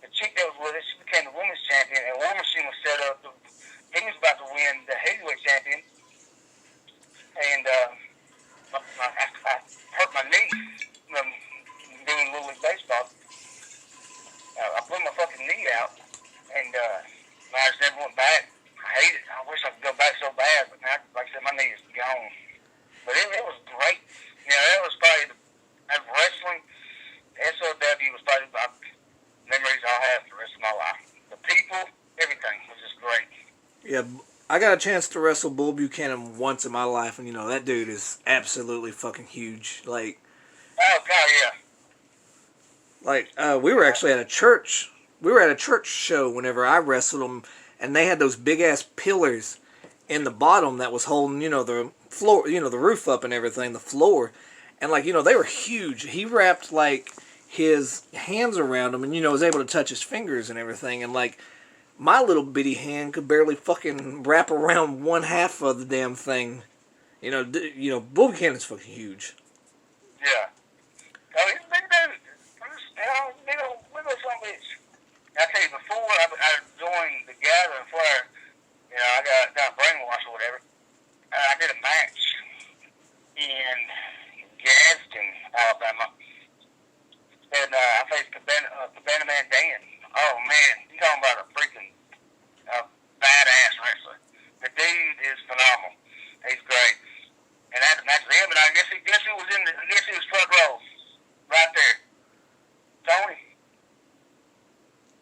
The chick that was with us, she became the women's champion, and War Machine was set up. He was about to win the heavyweight champion, and I hurt my knee from doing Little League Baseball. I blew my fucking knee out, and I just never went back. I hate it. I wish I could go back so bad, but now, like I said, my knee is gone. But it was great. You know, that was probably, as wrestling, SOW was probably my memories I'll have for the rest of my life. The people, everything was just great. Yeah, I got a chance to wrestle Bull Buchanan once in my life, and you know that dude is absolutely fucking huge. Like, oh god, yeah. Like, we were actually at a church. We were at a church show whenever I wrestled them, and they had those big ass pillars in the bottom that was holding, you know, the floor, you know, the roof up and everything, the floor, and like, you know, they were huge. He wrapped like his hands around them, and you know, was able to touch his fingers and everything, and like. My little bitty hand could barely fucking wrap around one half of the damn thing. You know, Bull Buchanan's fucking huge. Yeah. Oh, he's a big dude. Big old son of a bitch. I tell you, before I joined the Gathering, before I got brainwashed or whatever, I did a match in Gadsden, Alabama, and I faced Cabana Man Dan. Oh man, you're talking about a freaking badass wrestler. The dude is phenomenal. He's great. And I had to match with him, and I guess he was front row, right there.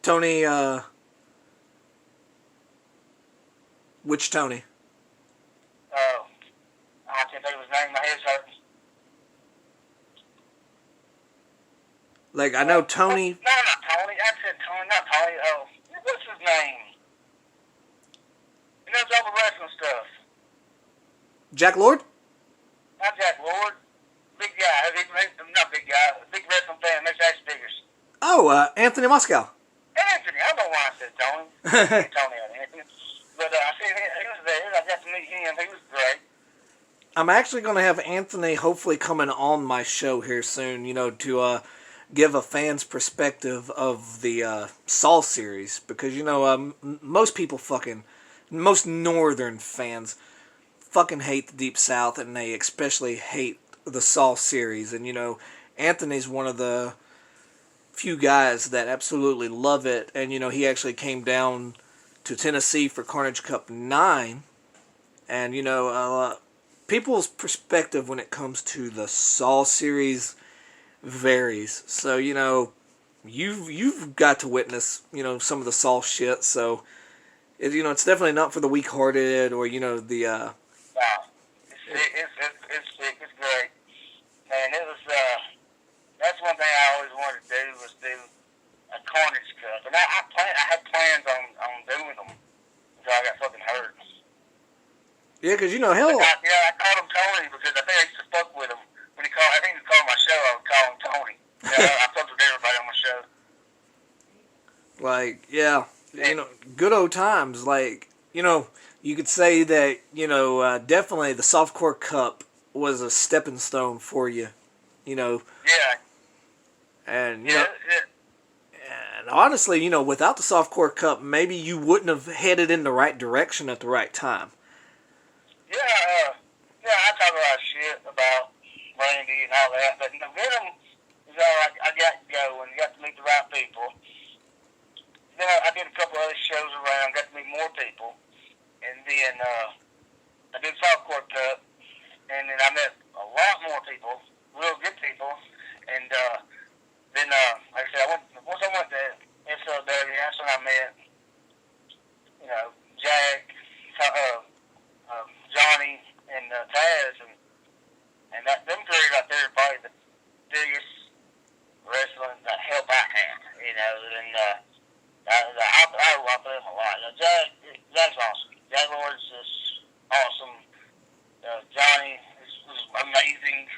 Tony, which Tony? Oh, I can't think of his name. My head's hurting. Like, I know Tony. No, not Tony. I said Tony, not Tony. Oh, what's his name? He knows all the wrestling stuff. Jack Lord? Not Jack Lord. Big guy. Not big guy. Big wrestling fan. Makes action figures. Oh, Anthony Moscow. Anthony. I don't know why I said Tony. Tony and Anthony. But I seen he was there. I got to meet him. He was great. I'm actually going to have Anthony hopefully coming on my show here soon, you know, to give a fan's perspective of the Saul series, because, you know, most northern fans fucking hate the Deep South, and they especially hate the Saul series, and, you know, Anthony's one of the few guys that absolutely love it, and, you know, he actually came down to Tennessee for Carnage Cup 9, and, you know, people's perspective when it comes to the Saul series varies. So, you know, you've got to witness, you know, some of the Saul shit. So, it's definitely not for the weak-hearted or, you know, the. Wow, it's sick. It's great, and it was. That's one thing I always wanted to do was do a Carnage Cup, and I had plans on doing them until I got fucking hurt. Yeah, because you know, hell. I called him Tony because I think I used to fuck with him. I think he called my show, I would call him Tony. I fucked with everybody on my show. Like, yeah, you know, good old times. Like, you know, you could say that, you know, definitely the Softcore Cup was a stepping stone for you, you know. Yeah. And, you know, and honestly, you know, without the Softcore Cup, maybe you wouldn't have headed in the right direction at the right time. Yeah, I talk a lot of shit about Randy and all that, but Venom is all I got to go and got to meet the right people. Then I did a couple other shows around, got to meet more people, and then I did Softcore Cup, and then I met a lot more people, real good people, and I put him a lot. Jack's awesome. Jack Lord's just awesome. Johnny is amazing.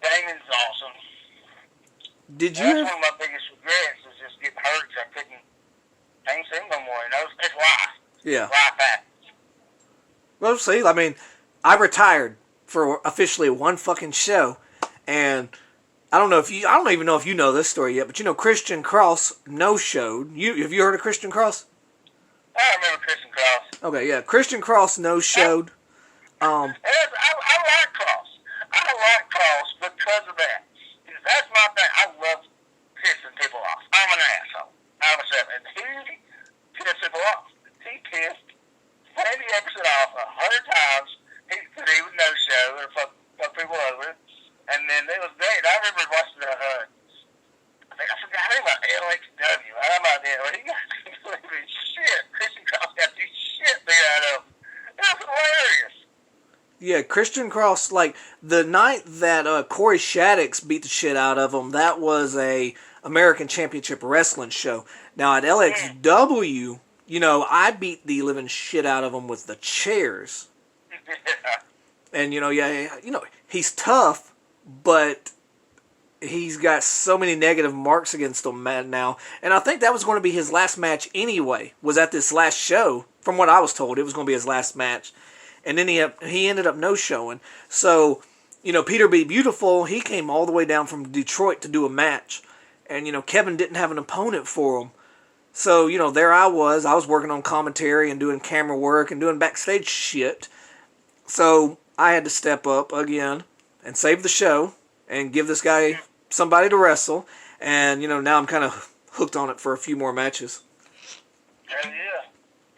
Damon's awesome. Did you? That's one of my biggest regrets is just getting hurt. I can't see him no more. It's life. Yeah. Life happens. Well, see, I mean, I retired for officially one fucking show, and I don't even know if you know this story yet, but you know Christian Cross no-showed. Have you heard of Christian Cross? I remember Christian Cross. Okay, yeah, Christian Cross no-showed. I like Cross. I like Cross because of that. That's my thing. I love pissing people off. I'm an asshole. And he pissed people off. He pissed Randy Epperson off 100 times. He would no-show or fuck people over. And then there was great. I remember watching I forgot about LXW. I'm out there. He got shit. Christian Cross got the shit beat out of him. It was hilarious. Yeah, Christian Cross, like, the night that Corey Shaddix beat the shit out of him, that was a American Championship Wrestling show. Now, at LXW, you know, I beat the living shit out of him with the chairs. And, he's tough, but he's got so many negative marks against him now. And I think that was going to be his last match anyway, was at this last show. From what I was told, it was going to be his last match. And then he ended up no-showing. So, Peter B. Beautiful, he came all the way down from Detroit to do a match. And, Kevin didn't have an opponent for him. So, there I was working on commentary and doing camera work and doing backstage shit. So, I had to step up again and save the show and give this guy somebody to wrestle. And, now I'm kind of hooked on it for a few more matches. Hell yeah.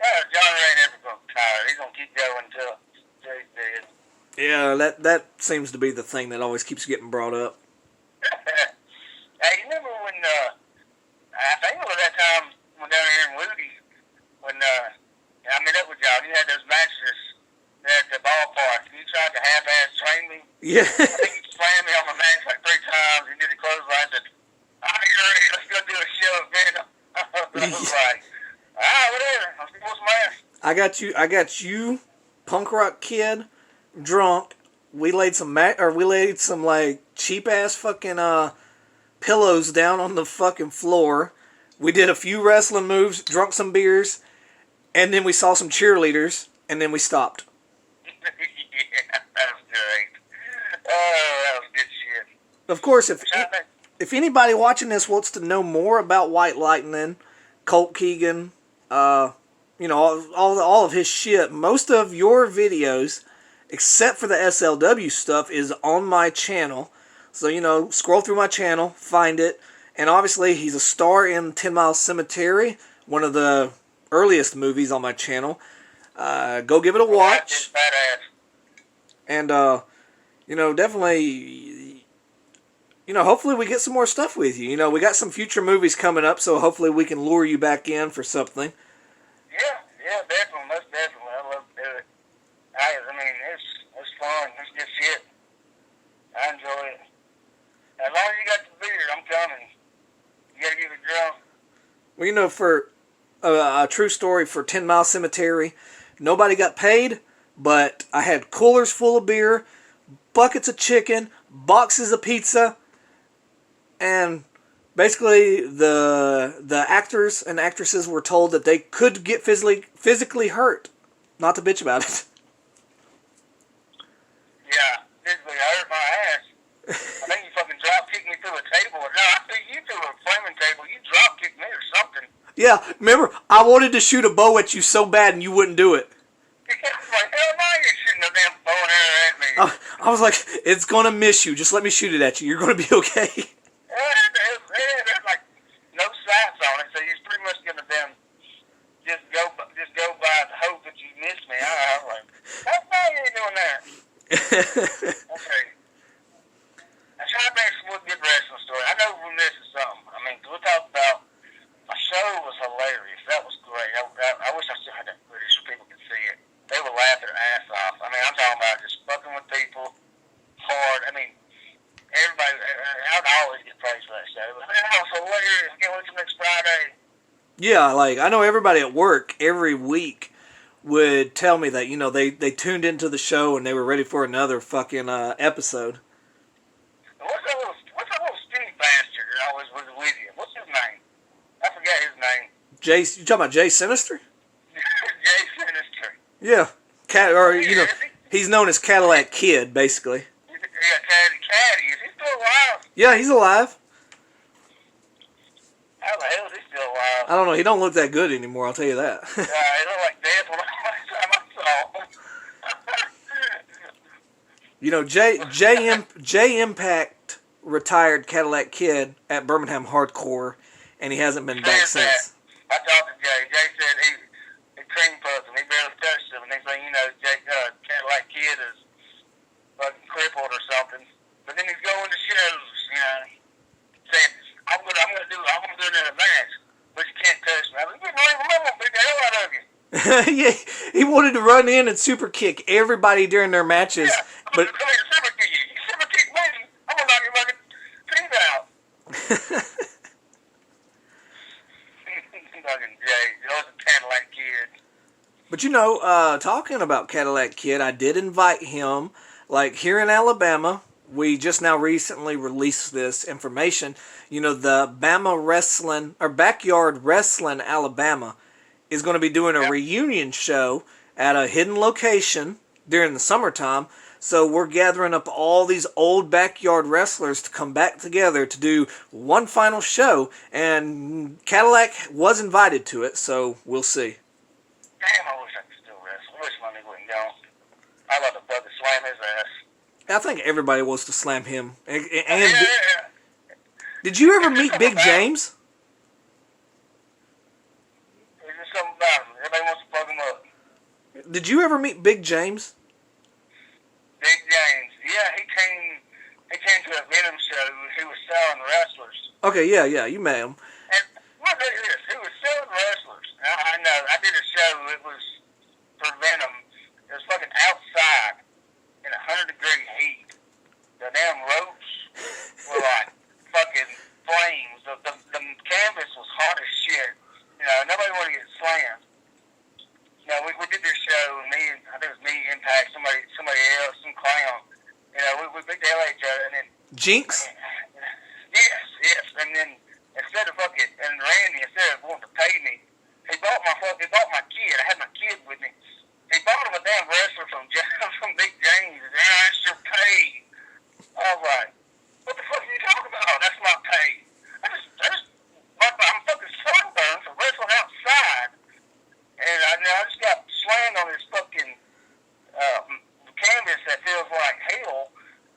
Yeah, John Ray never going to retire. He's going to keep going until he's dead. Yeah, that seems to be the thing that always keeps getting brought up. Hey, you remember when, I think it was that time when down here in Woody, when I met up with y'all, you had those matches at the ballpark, and you tried to half-ass train me. Yeah. I think you slammed me on my match like 3 times, and did the clothesline, and said, all right, you're ready, let's go do a show again. I was like, whatever, let's do some match. I got you, Punk Rock Kid, drunk. We laid some like cheap ass fucking pillows down on the fucking floor. We did a few wrestling moves, drunk some beers, and then we saw some cheerleaders, and then we stopped. Yeah, that was great. Oh, that was good shit. Of course, if anybody watching this wants to know more about White Lightning, Colt Keegan, all of his shit, most of your videos, except for the SLW stuff, is on my channel. So, scroll through my channel, find it. And obviously, he's a star in 10 Mile Cemetery, one of the earliest movies on my channel. Go give it a watch. And, definitely, hopefully we get some more stuff with you. We got some future movies coming up, so hopefully we can lure you back in for something. Yeah, definitely, most definitely. I love to do it. I mean, it's fun. It's good shit. I enjoy it. As long as you got the beer, I'm coming. You gotta get it drunk. Well, for a true story for 10 Mile Cemetery, nobody got paid, but I had coolers full of beer, buckets of chicken, boxes of pizza, and basically the actors and actresses were told that they could get physically hurt, not to bitch about it. Yeah, physically hurt my ass. I think you fucking drop kicked me through a table. No, I think you threw a flaming table. You drop kicked me or something. Yeah, remember, I wanted to shoot a bow at you so bad and you wouldn't do it. I was like, hell no, you're shooting a damn bow and arrow at me. I was like, it's going to miss you. Just let me shoot it at you. You're going to be okay. There's like no sights on it, so you're pretty much going to just go by the hope that you miss me. I was like, that's why you ain't doing that. Okay. I try to bring some good wrestling story. I know we're missing something. I mean, we talked about my show was hilarious. That was great. I wish I still had that footage so people could see it. They would laugh their ass off. I mean, I'm talking about just fucking with people hard. I mean, everybody, I would always get praised for that show. But man, that was hilarious. I can't wait till next Friday. Yeah, like I know everybody at work every week would tell me that, you know, they tuned into the show and they were ready for another fucking episode. What's that little skinny bastard that always was with you? What's his name? I forgot his name. Jay, you talking about Jay Sinister? Jay Sinister. Yeah, he's known as Cadillac Kid, basically. Yeah, Caddy. Is he still alive? Yeah, he's alive. How the hell is he still alive? I don't know. He don't look that good anymore. I'll tell you that. He looked like death when last time I saw him. You know, Jay Impact retired Cadillac Kid at Birmingham Hardcore, and he hasn't been back since. I talked to Jay. Jay said he cream puffed him. He barely touched him. And next thing you know, Cadillac Kid is fucking crippled or something. But then he's going to shows, you know, saying, I'm gonna do it in a match, but you can't touch me. I was like, you don't even know, beat the hell out of you. Yeah, he wanted to run in and super kick everybody during their matches. Yeah, But come here, super kick you. You super kick me, I'm gonna knock your fucking teeth out. Fucking Jay, that was a Cadillac Kid. But you know, talking about Cadillac Kid, I did invite him. Like here in Alabama, we just now recently released this information. You know, the Backyard Wrestling Alabama is going to be doing a reunion show at a hidden location during the summertime. So we're gathering up all these old backyard wrestlers to come back together to do one final show. And Cadillac was invited to it, so we'll see. Damn, I wish I could still wrestle. I wish my nigga wasn't gone. I'd love to fucking slam his ass. I think everybody wants to slam him. And Yeah. did you ever meet Big James? There's just something about him. Everybody wants to fuck him up. Did you ever meet Big James? Big James. Yeah, he came to a Venom show. He was selling wrestlers. Okay, yeah, you met him. And look at this. He was selling wrestlers. I know. I did a show. It was for Venom. It was fucking outside in 100-degree heat. The damn ropes were like fucking flames. The canvas was hot as shit. You know, nobody wanted to get slammed. You know, we did this show, and I think it was me, Impact, somebody else, some clown. You know, we beat the hell out of each other, and then Jinx? Yes. And then instead of Randy, instead of wanting to pay me, he bought my kid. I had my kid with me. He bought him a damn wrestler from Big James. And that's your pay. I was like, what the fuck are you talking about? That's my pay. I'm fucking sunburned for wrestling outside. And I just got slammed on this fucking canvas that feels like hell.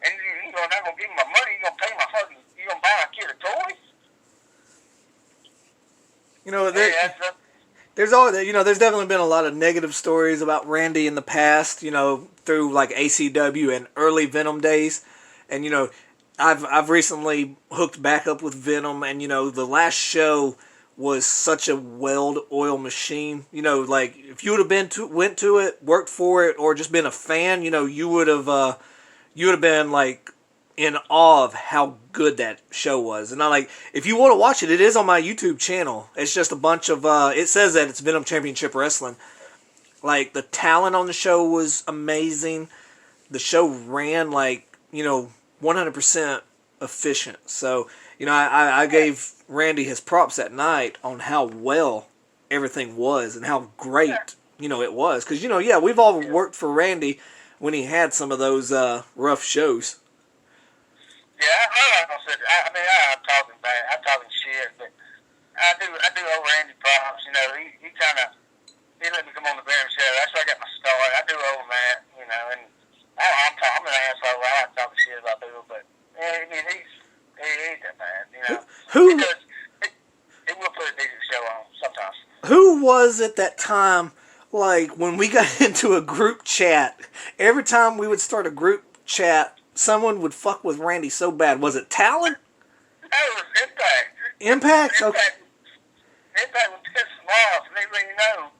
And you're not going to give me my money. You're going to pay my fucking, you're going to buy my kid a toy? You know, there's definitely been a lot of negative stories about Randy in the past, you know, through like ACW and early Venom days. And, you know, I've recently hooked back up with Venom, and, you know, the last show was such a well-oiled machine. You know, like, if you would have went to it, worked for it, or just been a fan, you know, you would have been, like, in awe of how good that show was. And if you want to watch it, it is on my YouTube channel. It's just a bunch of, it says that it's Venom Championship Wrestling. Like, the talent on the show was amazing. The show ran, 100% efficient. So, you know, I gave Randy his props that night on how well everything was and how great, you know, it was. Because, you know, we've all worked for Randy when he had some of those rough shows. Yeah, I'm not gonna say that. I mean, I'm talking bad. I'm talking shit, but I do owe Randy props. You know, he let me come on the Venom show. That's where I got my start. I do owe him that. You know, and I'm an asshole. I like talking shit about people, but I mean, he ain't that bad. You know, he will put a decent show on sometimes. Who was at that time? Like when we got into a group chat, every time we would start a group chat, someone would fuck with Randy so bad. Was it Talon? That was Impact. Impact? Okay. Impact would piss him off, and next thing you know,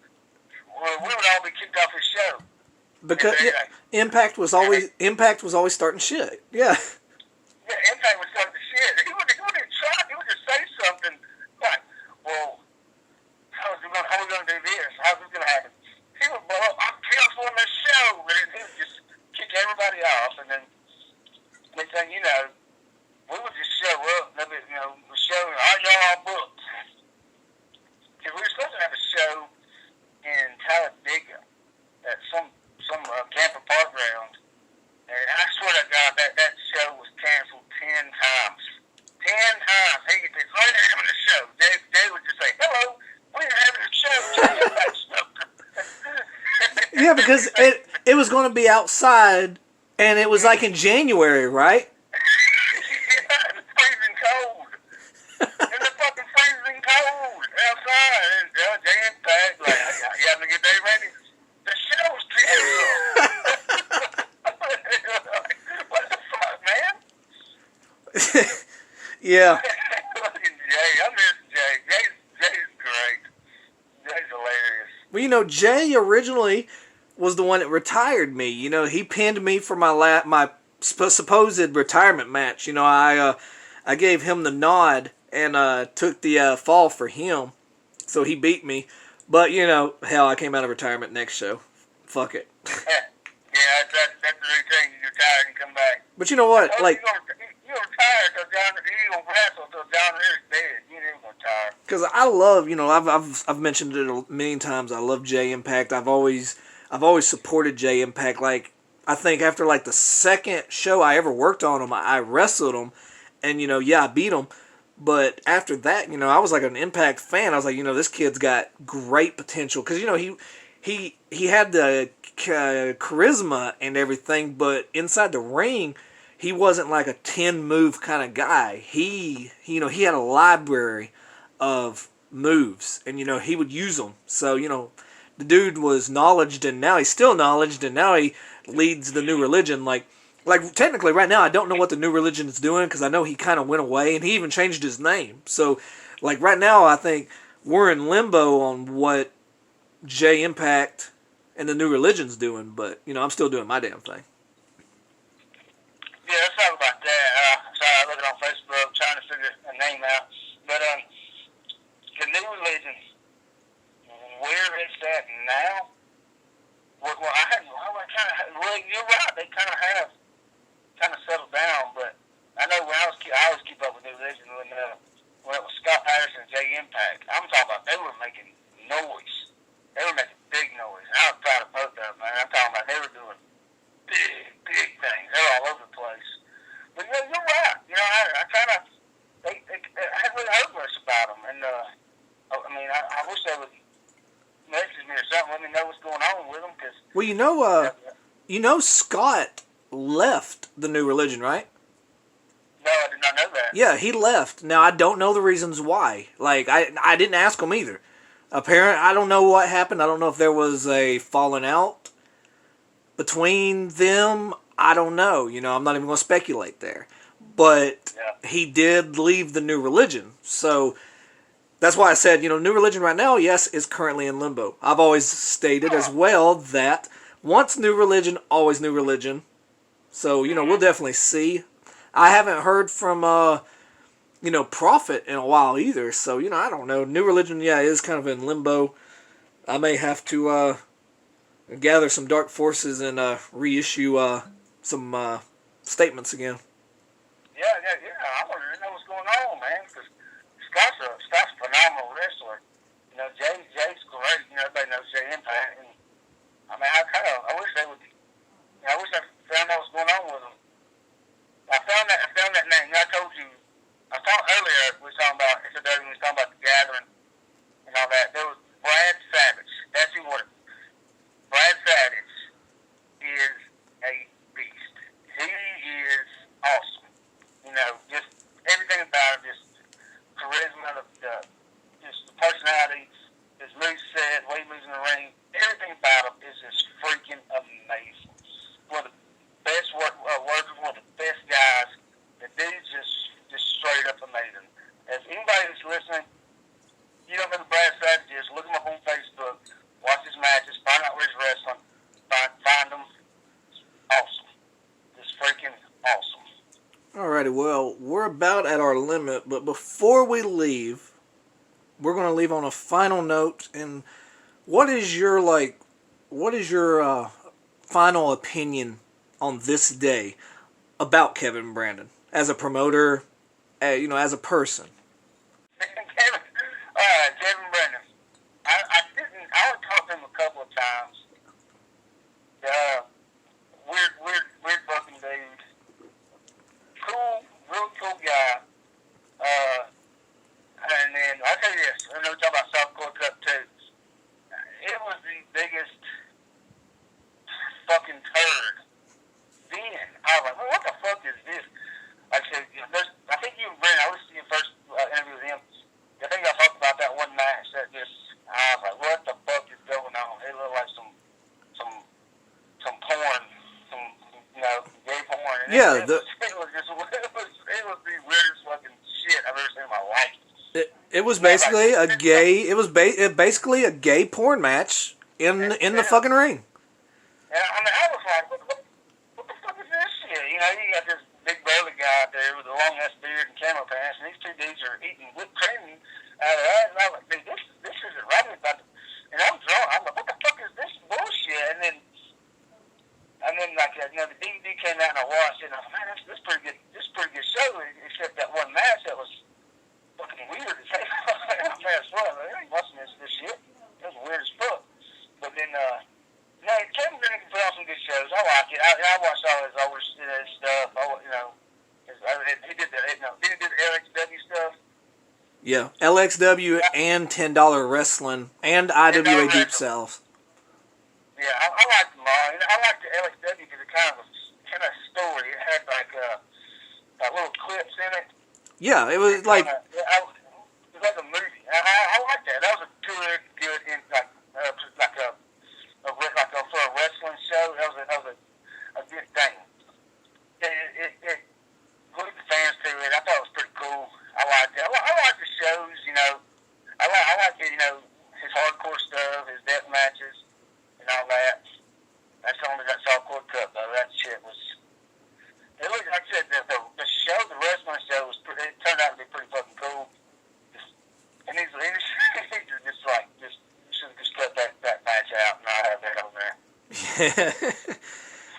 we would all be kicked off his show. Because Impact was always starting shit. Yeah. Yeah, Impact was starting the shit. He wouldn't the show, are y'all all booked? Because we were supposed to have a show in Talladega at some camper park ground. And I swear to God, that show was canceled 10 times. 10 times. He could say, oh, they're having a show. They would just say, hello, we're having a show. Yeah, because it was going to be outside, and it was like in January, right? Yeah, it's freezing cold. In the fucking freezing cold outside. And jam-packed. Like, you having a good day, Randy? The show's canceled. What the fuck, man? Yeah. Jay, I miss Jay. Jay's great. Jay's hilarious. Well, Jay originally was the one that retired me. He pinned me for my supposed retirement match. I gave him the nod and took the fall for him, so he beat me. But hell, I came out of retirement next show. Fuck it. Yeah, that's the routine. You retire and come back. But you know what? Oh, Like, you retire till you gonna wrestle till John Rear's dead. You ain't gonna retire. because I love, I've mentioned it a million times. I love J Impact. I've always supported J Impact. Like, I think after like the second show I ever worked on him, I wrestled him, and I beat him. But after that, I was like an Impact fan. I was like, this kid's got great potential, because he had the charisma and everything, but inside the ring, he wasn't like a 10-move kind of guy. He had a library of moves, and he would use them. So the dude was knowledged, and now he's still knowledged, and now he leads the New Religion. Like technically right now, I don't know what the New Religion is doing, because I know he kind of went away, and he even changed his name. So like right now, I think we're in limbo on what J Impact and the New Religion's doing, but I'm still doing my damn thing. Yeah, let's talk about that. Sorry, I'm looking on Facebook trying to figure a name out. But the New Religion, where is that now? Well, you're right. They kind of settled down. But I know I always keep up with New Religion when it was Scott Patterson and J Impact. I'm talking about they were making noise. They were making big noise. And I was proud of both of them, man. I'm talking about they were doing big things. They're all over the place. But you're right. I kind of, I hadn't really heard much about them. And, I wish they would message me or something, let me know what's going on with them. Cause, well, Scott left the New Religion, right? No, I did not know that. Yeah, he left. Now, I don't know the reasons why. Like, I didn't ask him either. Apparently, I don't know what happened. I don't know if there was a falling out between them. I don't know. I'm not even going to speculate there. But he did leave the New Religion. So that's why I said, New Religion right now, yes, is currently in limbo. I've always stated as well that once New Religion, always New Religion. So, we'll definitely see. I haven't heard from, Prophet in a while either. So, I don't know. New Religion, is kind of in limbo. I may have to gather some dark forces and reissue some statements again. Yeah. I want to know what's going on, man. Because Scott's a phenomenal wrestler. Jay's great. Everybody knows Jay Impact. And, I wish they would. I wish I found out what's going on with them. I found that name. I told you. I thought earlier we were talking about. It's when we were talking about the gathering and all that. There was Brad Savage. That's who was. Brad Savage is a beast. He is awesome. Just everything about him, just charisma, just the personality, his moveset, the way he moves in the ring, everything about him is just freaking amazing. One of the best workers, one of the best guys. The dude's just straight up amazing. If anybody that's listening, you don't know who Brad Savage is, look him up on Facebook, watch his matches, find out where he's wrestling, find him. Awesome. Just freaking awesome. Alrighty, well, we're about at our limit, but before we leave, we're going to leave on a final note. And what is your final opinion on this day about Kevin Brannen as a promoter, as a person? Kevin Brannen. I only talked to him a couple of times. Weird fucking dude. Cool, real cool guy. And then I'll tell you this. I know we talk about softcore cup too. It was the biggest fucking turd. Then I was like, well, what the fuck is this? I said, I think you and Brent, I listened to your first interview with him. I think I talked about that one match that I was like, what the fuck is going on? It looked like some porn, gay porn. And Yeah, it was the weirdest fucking shit I've ever seen in my life. It was basically a gay. It was basically a gay porn match in the fucking ring. And I was like, what the fuck is this shit? You got this big burly guy out there with a long ass beard and camo pants, and these two dudes are eating whipped cream out of that. And I was like, dude, this isn't right about it. And I'm drunk. I'm like, what the fuck is this bullshit? And then the DVD came out and I watched it, and I was like, man, this is pretty good. This is pretty good show, except that one match that was fucking weird as hell. I'm fast forward. I ain't watching this shit. It was weird as fuck. But then, Kevin Brannen can put on some good shows. I like it. I watched all his older stuff. He did the LXW stuff. Yeah, LXW and $10 Wrestling and IWA Deep South. Yeah, I liked them all. I liked the LXW because it kind of story. It had like little clips in it. Yeah, it was like. It was like a movie. I liked that. That was a good for a wrestling show. That was a good thing. It glued the fans to it. I thought it was pretty cool. I liked it. I like the shows. I like it. His hardcore stuff, his death matches, and all that. That's only that softcore cup though. That shit was. It looked like I said the show, the wrestling show was. It turned out to be pretty fucking cool. And he's just cut that match out and not have that on there. Yeah.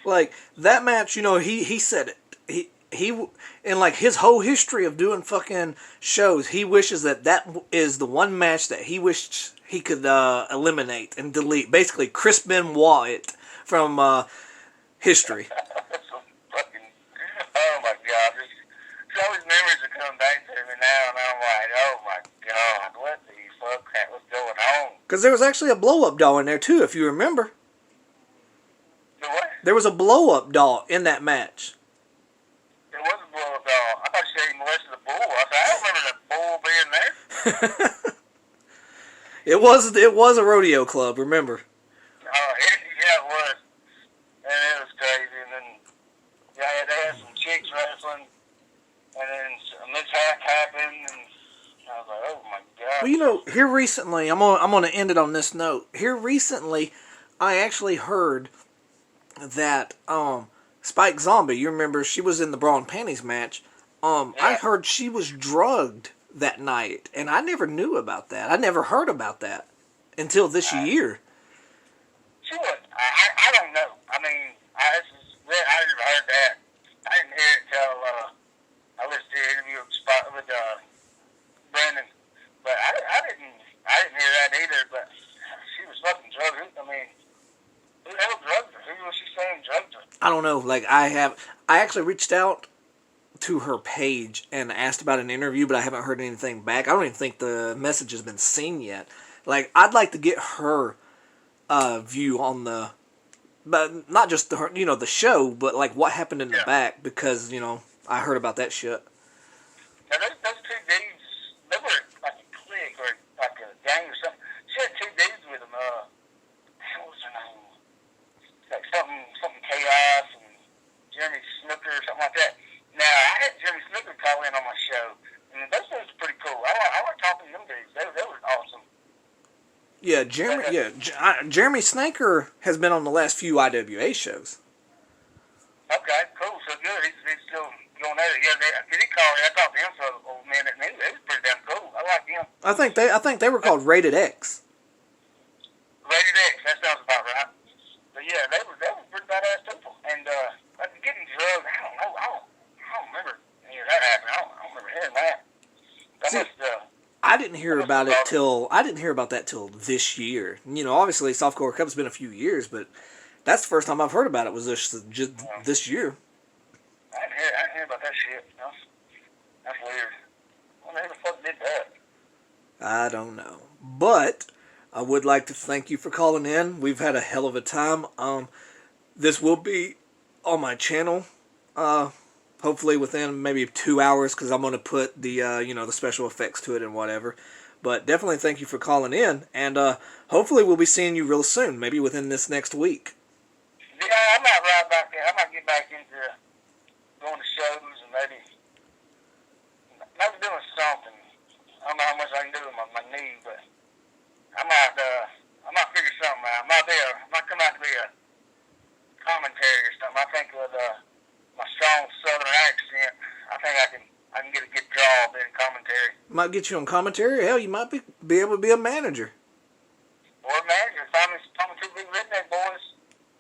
Like that match, he said it. He in like his whole history of doing fucking shows, he wishes that is the one match that he wished he could eliminate and delete. Basically, Chris Benoit from history. Oh my god, all these memories are coming back to me now, and I'm like, oh my god, what the fuck? What's going on? Because there was actually a blow-up doll in there too, if you remember. The what? There was a blow-up doll in that match. There was a blow-up doll. I thought you said he molested the bull. I said, I don't remember that bull being there. It was a rodeo club, remember? Yeah, it was. And it was crazy. And then they had some chicks wrestling, and then a mishap happened, and I was like, oh my god. Well, here recently, I'm gonna end it on this note. Here recently, I actually heard that Spike Zombie, you remember she was in the bra and panties match. Yeah. I heard she was drugged that night, and I never knew about that. I never heard about that until this year. She was. I don't know. I mean, I never heard that. I didn't hear it till I listened to the interview with Brannen, but I didn't hear that either. But she was fucking drugged. I mean, who the hell drugged her? Who was she saying drugged her? I don't know. Like I actually reached out to her page and asked about an interview, but I haven't heard anything back. I don't even think the message has been seen yet. Like I'd like to get her view on but not just the show, but like what happened in the back, because I heard about that shit. Now those two dudes, they were like a clique or like a gang or something. She had two dudes with them. What was her name? Like something Chaos and Jeremy Snooker or something like that. Now I had Jeremy Snooker call in on my show, and those dudes were pretty cool. I like talking to them dudes. They were awesome. Yeah, Jeremy Snaker has been on the last few IWA shows. Okay, cool. So good. He's still going at it. Yeah, did he call me? I talked to him for a minute, and he was pretty damn cool. I like him. I think they were called Rated X. Rated X. That sounds about right. But yeah, they were pretty badass people. And like getting drugged, I don't know. I don't remember any of that happening. I don't remember hearing See, I didn't hear about that till this year. You know, obviously, Softcore Cup's been a few years, but that's the first time I've heard about it. Was just this year. I didn't hear about that shit. No? That's weird. Who the fuck did that? I don't know, but I would like to thank you for calling in. We've had a hell of a time. This will be on my channel. Hopefully within maybe 2 hours, because I'm going to put the the special effects to it and whatever. But definitely thank you for calling in, and hopefully we'll be seeing you real soon, maybe within this next week. Yeah, I might ride back there. I might get back into going to shows and maybe doing something. I don't know how much I can do with my knee, but I might figure something out. I might come out to be a commentary or something. I think with my strong southern accent, I think I can get a good job in commentary. Might get you on commentary. Hell, you might be able to be a manager. Or a manager. Find me two big redneck boys,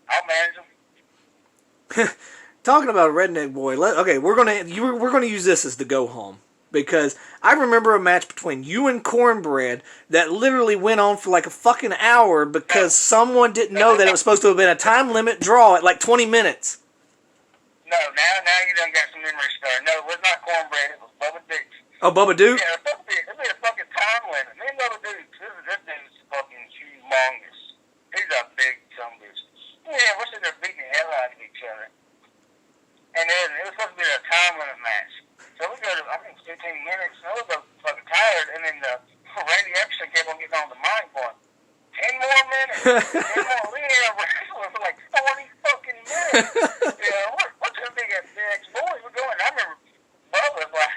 I'll manage them. Talking about a redneck boy. We're gonna use this as the go home, because I remember a match between you and Cornbread that literally went on for like a fucking hour because someone didn't know that it was supposed to have been a time limit draw at like 20 minutes. No, now you done got some memory started. No, it was not Cornbread, it was Bubba Dukes. Oh, Bubba Duke? Yeah, it'd be a fucking time limit. Me and Bubba Dukes, this dude's fucking humongous. He's a big son of a bitch. Yeah, we're sitting there beating the hell out of each other. And then it was supposed to be a time limit match. So we go to, I think, 15 minutes, and I was fucking tired, and then Randy Epson kept on getting on the mic going, 10 more minutes. 10 more. We had a wrestling for like 40 fucking minutes. We're two big ex-boys. We're going. I remember Bubba's like,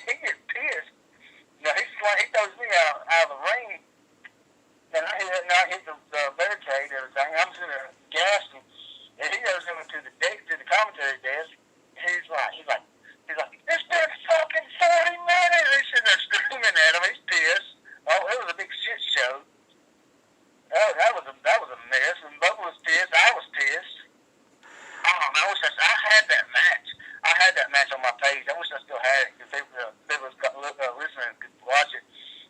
he gets pissed. He throws me out of the ring, and I hit the barricade and everything. I'm sitting there gasping, and he goes over to the commentary desk. He's like, it's been fucking 40 minutes. He's sitting there screaming at him. He's pissed. Oh, it was a big shit show. Oh, that was a mess. And Bubba was pissed. I was pissed. I don't know. I had that match. I had that match on my page. I wish I still had it, because they was listening could watch it.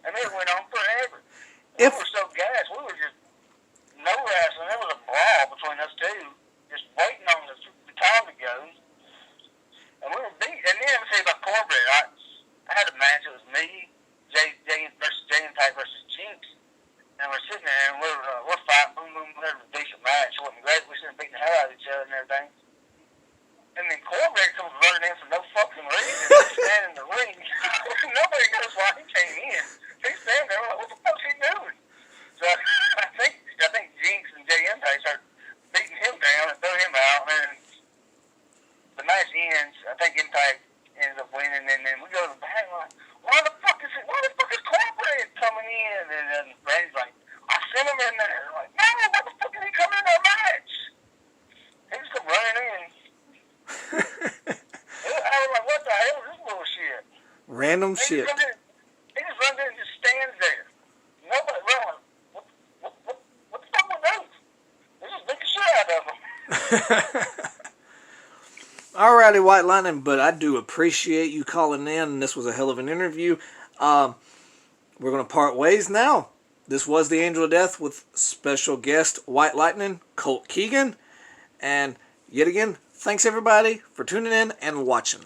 And it went on forever. We were so gassed. We were just no wrestling. There was a brawl between us two, just waiting on the time to go. And we were beat. And then let me tell you about Cornbread. I had a match. It was me, Jay and Type versus Jinx. And we're sitting there and we're fighting, boom, boom, boom. It was a decent match. It wasn't great. We're sitting beating the hell out of each other and everything. And then Cornbread comes running in for no fucking reason. He's standing in the ring. Nobody knows why he came in. He's standing there. We're like, what the fuck's he doing? So I think Jinx and Jay and Type start beating him down and throw him out. And the match ends. I think Type ends up winning. And then we go to the back and we're like, why the fuck is Cornbread coming in? And then Randy's like, I sent him in there. I'm like, no, what the fuck did he come in our match? He just come running in. I was like, what the hell is this bullshit? Random shit. He just runs in and just stands there. Nobody, what the fuck was that? They just beat the shit out of him. Alrighty, White Lightning, but I do appreciate you calling in, and this was a hell of an interview. We're going to part ways now. This was the Angel of Death with special guest White Lightning, Colt Keegan. And yet again, thanks everybody for tuning in and watching.